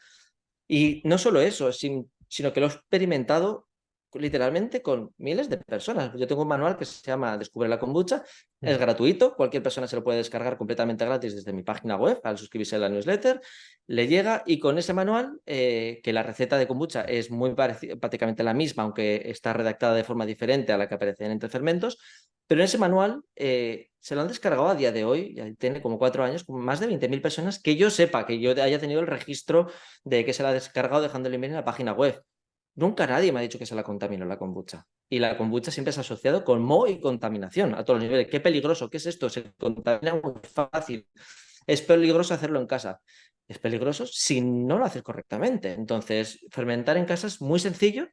Y no solo eso, sino que lo he experimentado literalmente con miles de personas. Yo tengo un manual que se llama Descubre la kombucha, es gratuito, cualquier persona se lo puede descargar completamente gratis desde mi página web al suscribirse a la newsletter, le llega y con ese manual, que la receta de kombucha es muy parecida, prácticamente la misma, aunque está redactada de forma diferente a la que aparece en Entre Fermentos, pero en ese manual se lo han descargado a día de hoy, ya tiene como 4 años, con más de 20.000 personas que yo sepa, que yo haya tenido el registro de que se la ha descargado dejando el email en la página web. Nunca nadie me ha dicho que se la contaminó la kombucha. Y la kombucha siempre se ha asociado con moho y contaminación a todos los niveles. Qué peligroso, ¿qué es esto? Se contamina muy fácil. Es peligroso hacerlo en casa. Es peligroso si no lo haces correctamente. Entonces, fermentar en casa es muy sencillo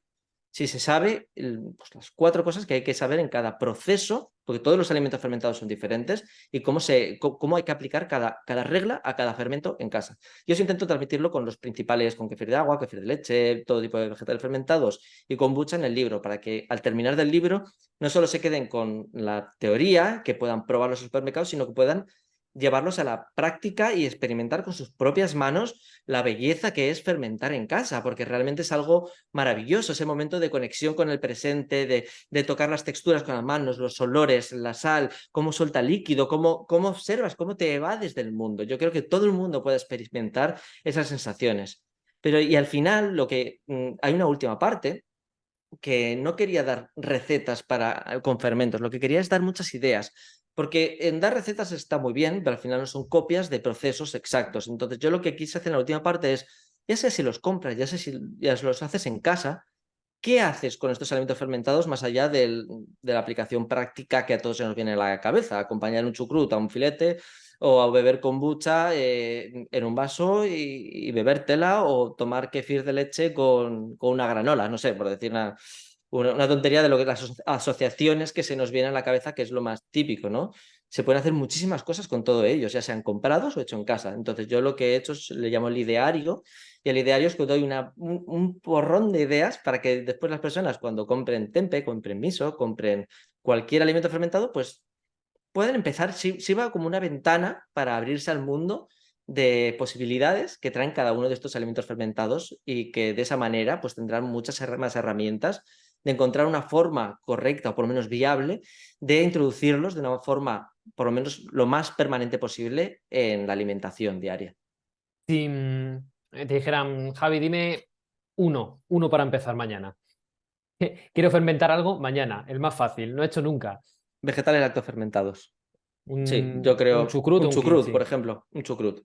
si se sabe pues, las 4 cosas que hay que saber en cada proceso, porque todos los alimentos fermentados son diferentes, y cómo hay que aplicar cada regla a cada fermento en casa. Yo os intento transmitirlo con los principales, con kefir de agua, kefir de leche, todo tipo de vegetales fermentados y kombucha en el libro, para que al terminar del libro no solo se queden con la teoría, que puedan probar los supermercados, sino que puedan llevarlos a la práctica y experimentar con sus propias manos la belleza que es fermentar en casa, porque realmente es algo maravilloso, ese momento de conexión con el presente, de tocar las texturas con las manos, los olores, la sal, cómo suelta líquido, cómo observas, cómo te evades del mundo. Yo creo que todo el mundo puede experimentar esas sensaciones. Pero y al final hay una última parte que no quería dar recetas con fermentos, lo que quería es dar muchas ideas, porque en dar recetas está muy bien, pero al final no son copias de procesos exactos. Entonces yo lo que quise hacer en la última parte es, ya sé si los compras, ya sé si ya los haces en casa, ¿qué haces con estos alimentos fermentados más allá de la aplicación práctica que a todos se nos viene a la cabeza? Acompañar un chucrut a un filete o a beber kombucha en un vaso y bebértela o tomar kefir de leche con una granola, no sé, por decir una tontería de lo que las asociaciones que se nos vienen a la cabeza, que es lo más típico, ¿no? Se pueden hacer muchísimas cosas con todo ello, ya sean comprados o hecho en casa. Entonces yo lo que he hecho le llamo el ideario, y el ideario es que doy un porrón de ideas para que después las personas cuando compren tempe, compren miso, compren cualquier alimento fermentado, pues pueden empezar, sirva como una ventana para abrirse al mundo de posibilidades que traen cada uno de estos alimentos fermentados y que de esa manera pues tendrán muchas más herramientas de encontrar una forma correcta o por lo menos viable de introducirlos de una forma por lo menos lo más permanente posible en la alimentación diaria. Si te dijeran, Javi, dime uno para empezar mañana. Quiero fermentar algo mañana, el más fácil, no he hecho nunca. Vegetales lactofermentados. Sí, yo Un creo chucrut o un un chucrut, por kimchi. ejemplo, un chucrut.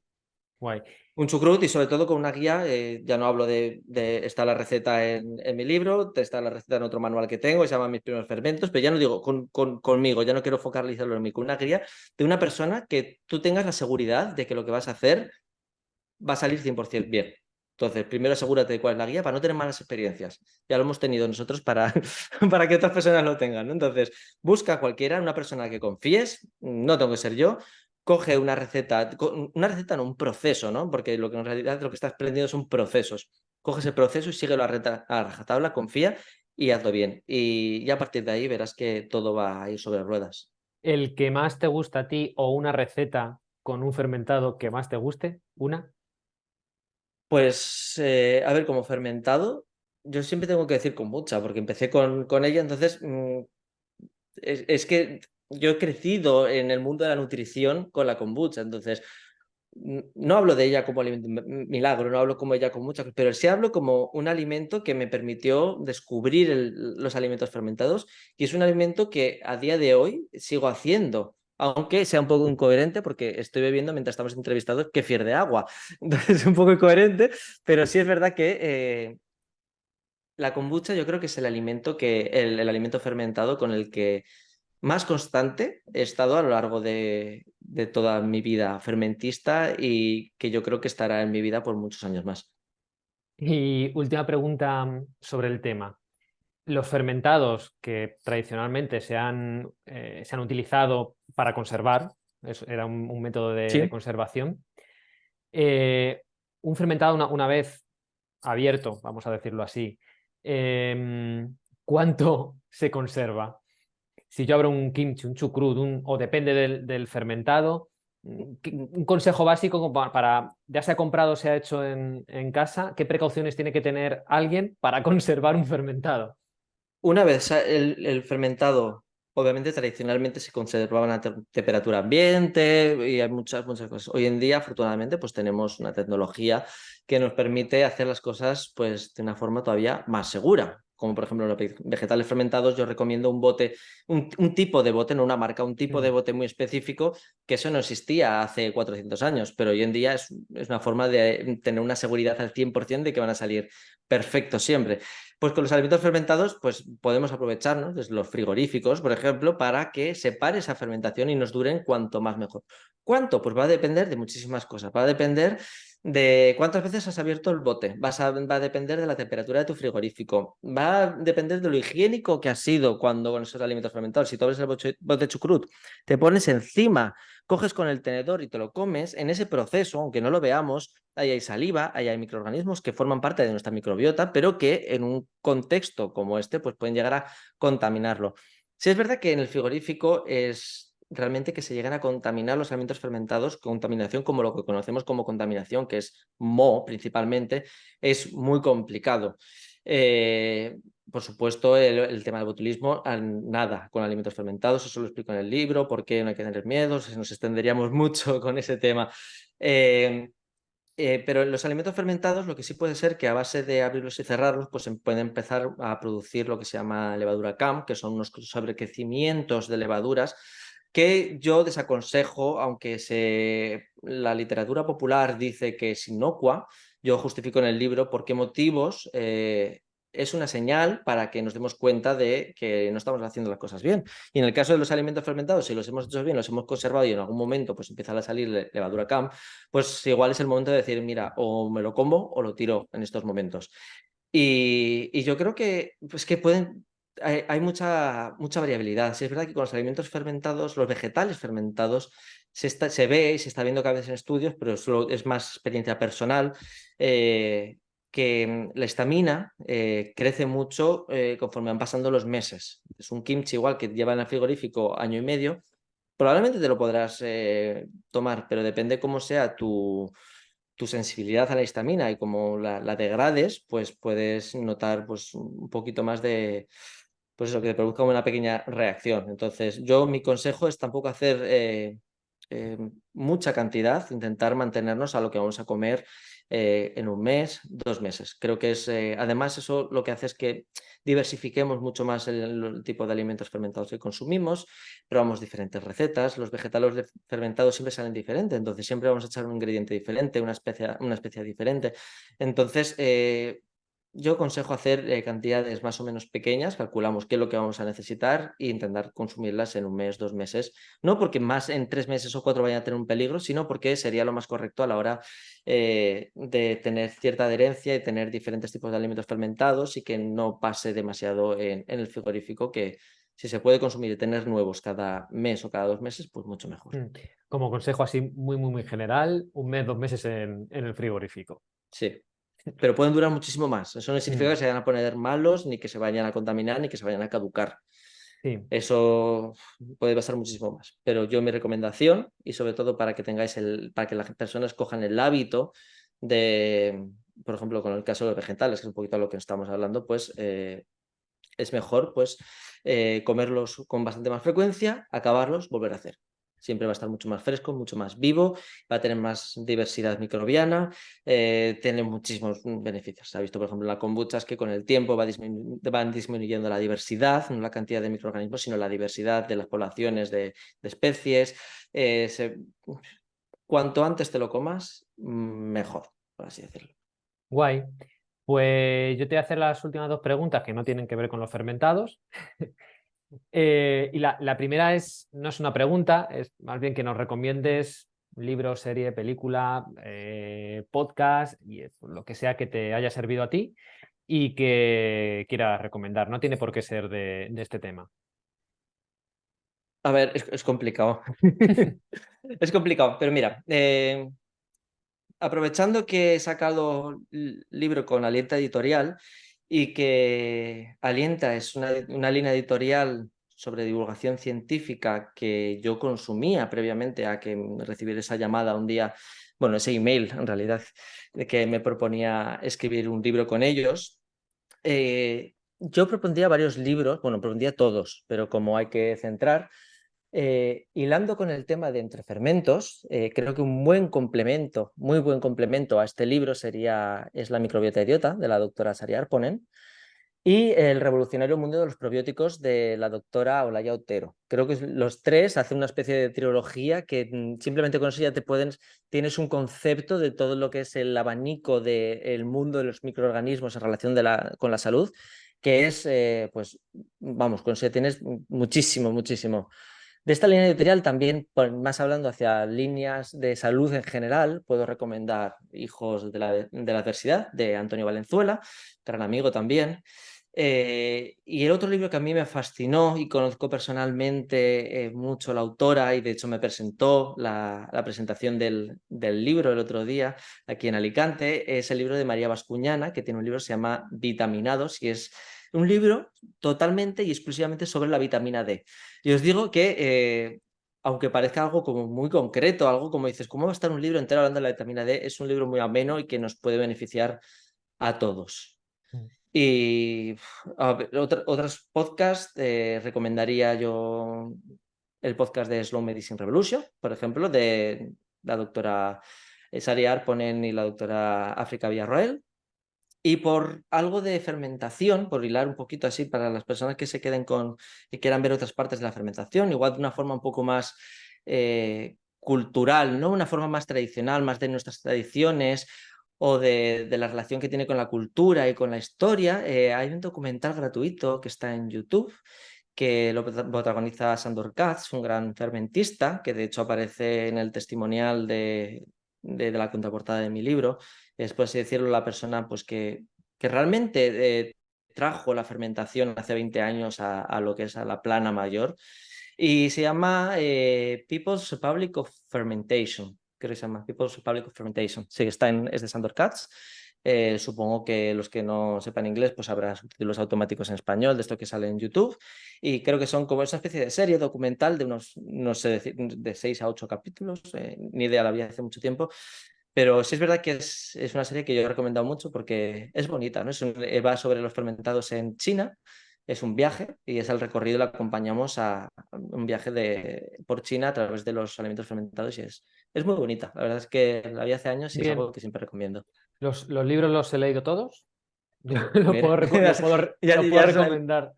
Guay. Un chucrut y sobre todo con una guía, ya no hablo está la receta en mi libro, está la receta en otro manual que tengo, que se llama Mis primeros fermentos, pero ya no digo conmigo, ya no quiero focalizarlo en mí, con una guía de una persona que tú tengas la seguridad de que lo que vas a hacer va a salir 100% bien. Entonces, primero asegúrate de cuál es la guía para no tener malas experiencias. Ya lo hemos tenido nosotros para, para que otras personas lo tengan, ¿no? Entonces, busca cualquiera, una persona que confíes, no tengo que ser yo, coge una receta no, un proceso, ¿no? Porque lo que en realidad lo que estás aprendiendo son procesos. Coge ese proceso y síguelo a rajatabla, confía y hazlo bien. Y ya a partir de ahí verás que todo va a ir sobre ruedas. ¿El que más te gusta a ti o una receta con un fermentado que más te guste? ¿Una? Pues, a ver, como fermentado, yo siempre tengo que decir kombucha, porque empecé con ella, entonces es que yo he crecido en el mundo de la nutrición con la kombucha, entonces no hablo de ella como alimento milagro, no hablo como ella kombucha, pero sí hablo como un alimento que me permitió descubrir los alimentos fermentados y es un alimento que a día de hoy sigo haciendo. Aunque sea un poco incoherente porque estoy bebiendo mientras estamos entrevistados kefir de agua. Entonces es un poco incoherente, pero sí es verdad que la kombucha yo creo que es el alimento fermentado con el que más constante he estado a lo largo de toda mi vida fermentista y que yo creo que estará en mi vida por muchos años más. Y última pregunta sobre el tema. Los fermentados que tradicionalmente se han utilizado para conservar, era un método de Sí. conservación, eh, un fermentado una vez abierto, vamos a decirlo así, ¿cuánto se conserva? Si yo abro un kimchi, un chucrut, o depende del fermentado, un consejo básico como ya sea comprado o sea hecho en casa, ¿qué precauciones tiene que tener alguien para conservar un fermentado? Una vez el fermentado, obviamente tradicionalmente se conservaba a temperatura ambiente y hay muchas cosas. Hoy en día, afortunadamente, pues tenemos una tecnología que nos permite hacer las cosas pues, de una forma todavía más segura. Como por ejemplo los vegetales fermentados, yo recomiendo un bote, un tipo de bote, no una marca, un tipo de Mm. bote muy específico, que eso no existía hace 400 años, pero hoy en día es una forma de tener una seguridad al 100% de que van a salir perfectos siempre. Pues con los alimentos fermentados, pues podemos aprovecharnos de los frigoríficos, por ejemplo, para que separe esa fermentación y nos duren cuanto más mejor. ¿Cuánto? Pues va a depender de muchísimas cosas. Va a depender de cuántas veces has abierto el bote. Va a depender de la temperatura de tu frigorífico. Va a depender de lo higiénico que has sido cuando con esos alimentos fermentados. Si tú abres el bote chucrut, te pones encima, coges con el tenedor y te lo comes, en ese proceso, aunque no lo veamos, ahí hay saliva, ahí hay microorganismos que forman parte de nuestra microbiota, pero que en un contexto como este pues pueden llegar a contaminarlo. Sí es verdad que en el frigorífico es realmente que se llegan a contaminar los alimentos fermentados, contaminación como lo que conocemos como contaminación, que es moho principalmente, es muy complicado. Por supuesto, el tema del botulismo, nada con alimentos fermentados, eso lo explico en el libro, por qué no hay que tener miedo, nos extenderíamos mucho con ese tema. Pero en los alimentos fermentados lo que sí puede ser que a base de abrirlos y cerrarlos, pues se puede empezar a producir lo que se llama levadura CAM, que son unos sobrecrecimientos de levaduras que yo desaconsejo, aunque la literatura popular dice que es inocua, yo justifico en el libro por qué motivos es una señal para que nos demos cuenta de que no estamos haciendo las cosas bien. Y en el caso de los alimentos fermentados, si los hemos hecho bien, los hemos conservado y en algún momento pues empieza a salir levadura CAM, pues igual es el momento de decir, mira, o me lo como o lo tiro en estos momentos. Y yo creo que, pues que hay mucha variabilidad. Sí, es verdad que con los alimentos fermentados, los vegetales fermentados, se ve y se está viendo cada vez en estudios, pero es más experiencia personal, que la estamina crece mucho conforme van pasando los meses. Es un kimchi igual que lleva en el frigorífico año y medio, Probablemente te lo podrás tomar, pero depende cómo sea tu sensibilidad a la histamina y cómo la degrades, pues puedes notar pues, un poquito más de, pues eso, que te produzca una pequeña reacción. Entonces, mi consejo es tampoco hacer mucha cantidad, intentar mantenernos a lo que vamos a comer en un mes, 2 meses. Creo que además eso lo que hace es que diversifiquemos mucho más el tipo de alimentos fermentados que consumimos, probamos diferentes recetas, los vegetales fermentados siempre salen diferentes, entonces siempre vamos a echar un ingrediente diferente, una especia diferente. Entonces, yo aconsejo hacer cantidades más o menos pequeñas, calculamos qué es lo que vamos a necesitar e intentar consumirlas en un mes, 2 meses. No porque más en 3 meses o 4 vayan a tener un peligro, sino porque sería lo más correcto a la hora de tener cierta adherencia y tener diferentes tipos de alimentos fermentados y que no pase demasiado en el frigorífico, que si se puede consumir y tener nuevos cada mes o cada 2 meses, pues mucho mejor. Como consejo así muy general, un mes, 2 meses en el frigorífico. Sí. Pero pueden durar muchísimo más. Eso no significa que se vayan a poner malos, ni que se vayan a contaminar, ni que se vayan a caducar. Sí. Eso puede pasar muchísimo más. Pero mi recomendación, y sobre todo para que para que las personas cojan el hábito de, por ejemplo, con el caso de los vegetales, que es un poquito lo que estamos hablando, pues es mejor pues comerlos con bastante más frecuencia, acabarlos, volver a hacer. Siempre va a estar mucho más fresco, mucho más vivo, va a tener más diversidad microbiana, tiene muchísimos beneficios. Se ha visto, por ejemplo, en la kombucha que con el tiempo van disminuyendo la diversidad, no la cantidad de microorganismos, sino la diversidad de las poblaciones de especies. Cuanto antes te lo comas, mejor, por así decirlo. Guay. Pues yo te voy a hacer las últimas dos preguntas que no tienen que ver con los fermentados. Y la primera no es una pregunta, es más bien que nos recomiendes un libro, serie, película, podcast, y lo que sea que te haya servido a ti y que quieras recomendar. No tiene por qué ser de este tema. A ver, es complicado. Es complicado, pero mira, aprovechando que he sacado libro con Alienta Editorial y que Alienta es una línea editorial sobre divulgación científica que yo consumía previamente a que recibiera esa llamada un día, bueno, ese email en realidad, de que me proponía escribir un libro con ellos. Yo propondría varios libros, bueno, propondría todos, pero como hay que centrar, hilando con el tema de entre fermentos, creo que un buen complemento, muy buen complemento a este libro es La microbiota idiota, de la doctora Sari Arponen, y El revolucionario mundo de los probióticos, de la doctora Olaya Otero. Creo que los tres hacen una especie de trilogía que simplemente con eso ya tienes un concepto de todo lo que es el abanico del mundo de los microorganismos en relación con la salud, que es, pues, vamos, con eso tienes muchísimo. De esta línea editorial también, más hablando hacia líneas de salud en general, puedo recomendar Hijos de la Adversidad, de Antonio Valenzuela, gran amigo también. Y el otro libro que a mí me fascinó y conozco personalmente mucho la autora, y de hecho me presentó la presentación del libro el otro día aquí en Alicante, es el libro de María Bascuñana, que tiene un libro que se llama Vitaminados, y es un libro totalmente y exclusivamente sobre la vitamina D. Y os digo que, aunque parezca algo como muy concreto, algo como dices, ¿cómo va a estar un libro entero hablando de la vitamina D? Es un libro muy ameno y que nos puede beneficiar a todos. Y otros podcasts, recomendaría yo el podcast de Slow Medicine Revolution, por ejemplo, de la doctora Sari Arponen y la doctora África Villarroel. Y por algo de fermentación, por hilar un poquito así para las personas que se queden y quieran ver otras partes de la fermentación, igual de una forma un poco más cultural, ¿no? Una forma más tradicional, más de nuestras tradiciones o de la relación que tiene con la cultura y con la historia. Hay un documental gratuito que está en YouTube que lo protagoniza Sandor Katz, un gran fermentista, que de hecho aparece en el testimonial de la contraportada de mi libro. Es, por así decirlo, la persona pues, que realmente trajo la fermentación hace 20 años a lo que es a la plana mayor. Y se llama People's Republic of Fermentation. Creo que se llama People's Republic of Fermentation. Sí, es de Sandor Katz. Supongo que los que no sepan inglés, pues habrá subtítulos automáticos en español de esto que sale en YouTube. Y creo que son como esa especie de serie documental de unos, no sé decir, de 6 a 8 capítulos. Ni idea, la vi hace mucho tiempo. Pero sí es verdad que es una serie que yo he recomendado mucho porque es bonita, ¿no? Va sobre los fermentados en China, es un viaje y es el recorrido, le acompañamos a un viaje por China a través de los alimentos fermentados y es muy bonita. La verdad es que la vi hace años y es Bien, algo que siempre recomiendo. los libros los he leído todos. Lo Mira, puedo,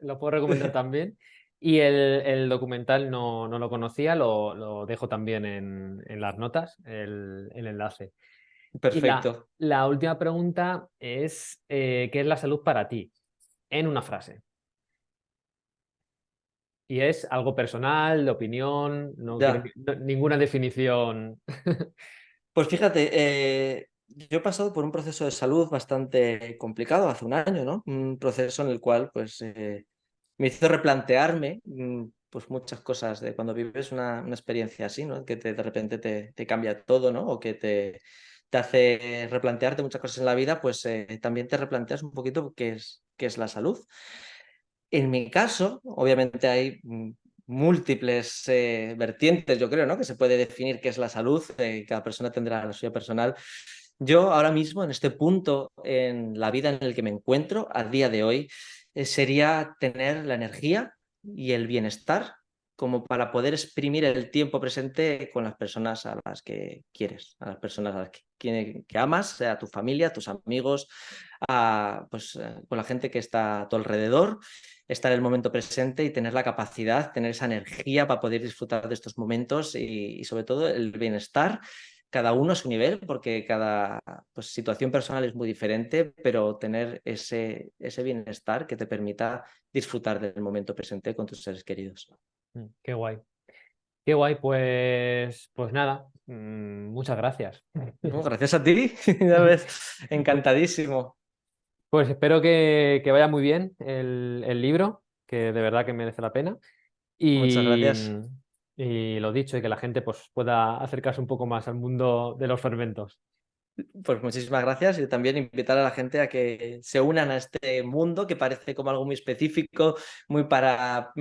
lo puedo recomendar también. Y el documental no lo conocía, lo dejo también en las notas, el enlace. Y Perfecto. la última pregunta es, ¿qué es la salud para ti? En una frase. Y es algo personal, de opinión, no quiere Ya. ninguna definición. Pues fíjate, yo he pasado por un proceso de salud bastante complicado hace un año, ¿no? Un proceso en el cual pues me hizo replantearme pues muchas cosas de cuando vives una experiencia así, ¿no? Que de repente te cambia todo, ¿no? O que te hace replantearte muchas cosas en la vida, pues también te replanteas un poquito qué es la salud. En mi caso, obviamente hay múltiples vertientes, yo creo, ¿no? Que se puede definir qué es la salud, cada persona tendrá la suya personal. Yo ahora mismo, en este punto en la vida en el que me encuentro, a día de hoy, sería tener la energía y el bienestar como para poder exprimir el tiempo presente con las personas a las que quieres, a las personas a las que amas, sea tu familia, tus amigos, con la gente que está a tu alrededor, estar en el momento presente y tener la capacidad, tener esa energía para poder disfrutar de estos momentos y sobre todo el bienestar, cada uno a su nivel, porque cada pues, situación personal es muy diferente, pero tener ese bienestar que te permita disfrutar del momento presente con tus seres queridos. Qué guay. Qué guay, pues nada, muchas gracias. No, gracias a ti, ya ves, encantadísimo. Pues espero que vaya muy bien el libro, que de verdad que merece la pena. Muchas Y, gracias. y lo dicho, y que la gente pues, pueda acercarse un poco más al mundo de los fermentos. Pues muchísimas gracias y también invitar a la gente a que se unan a este mundo que parece como algo muy específico, muy para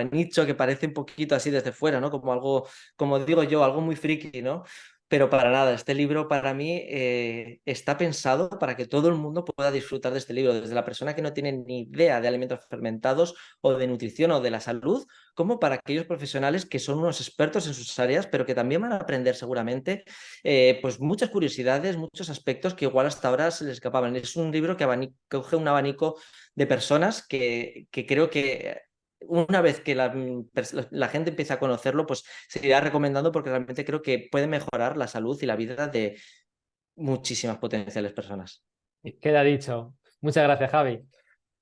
nicho, que parece un poquito así desde fuera, ¿no? Como algo, como digo yo, algo muy friki, ¿no? Pero para nada, este libro para mí está pensado para que todo el mundo pueda disfrutar de este libro, desde la persona que no tiene ni idea de alimentos fermentados o de nutrición o de la salud, como para aquellos profesionales que son unos expertos en sus áreas, pero que también van a aprender seguramente pues muchas curiosidades, muchos aspectos que igual hasta ahora se les escapaban. Es un libro que coge un abanico de personas que creo que una vez que la gente empieza a conocerlo, pues se irá recomendando porque realmente creo que puede mejorar la salud y la vida de muchísimas potenciales personas. Queda dicho. Muchas gracias, Javi.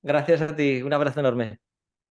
Gracias a ti, un abrazo enorme.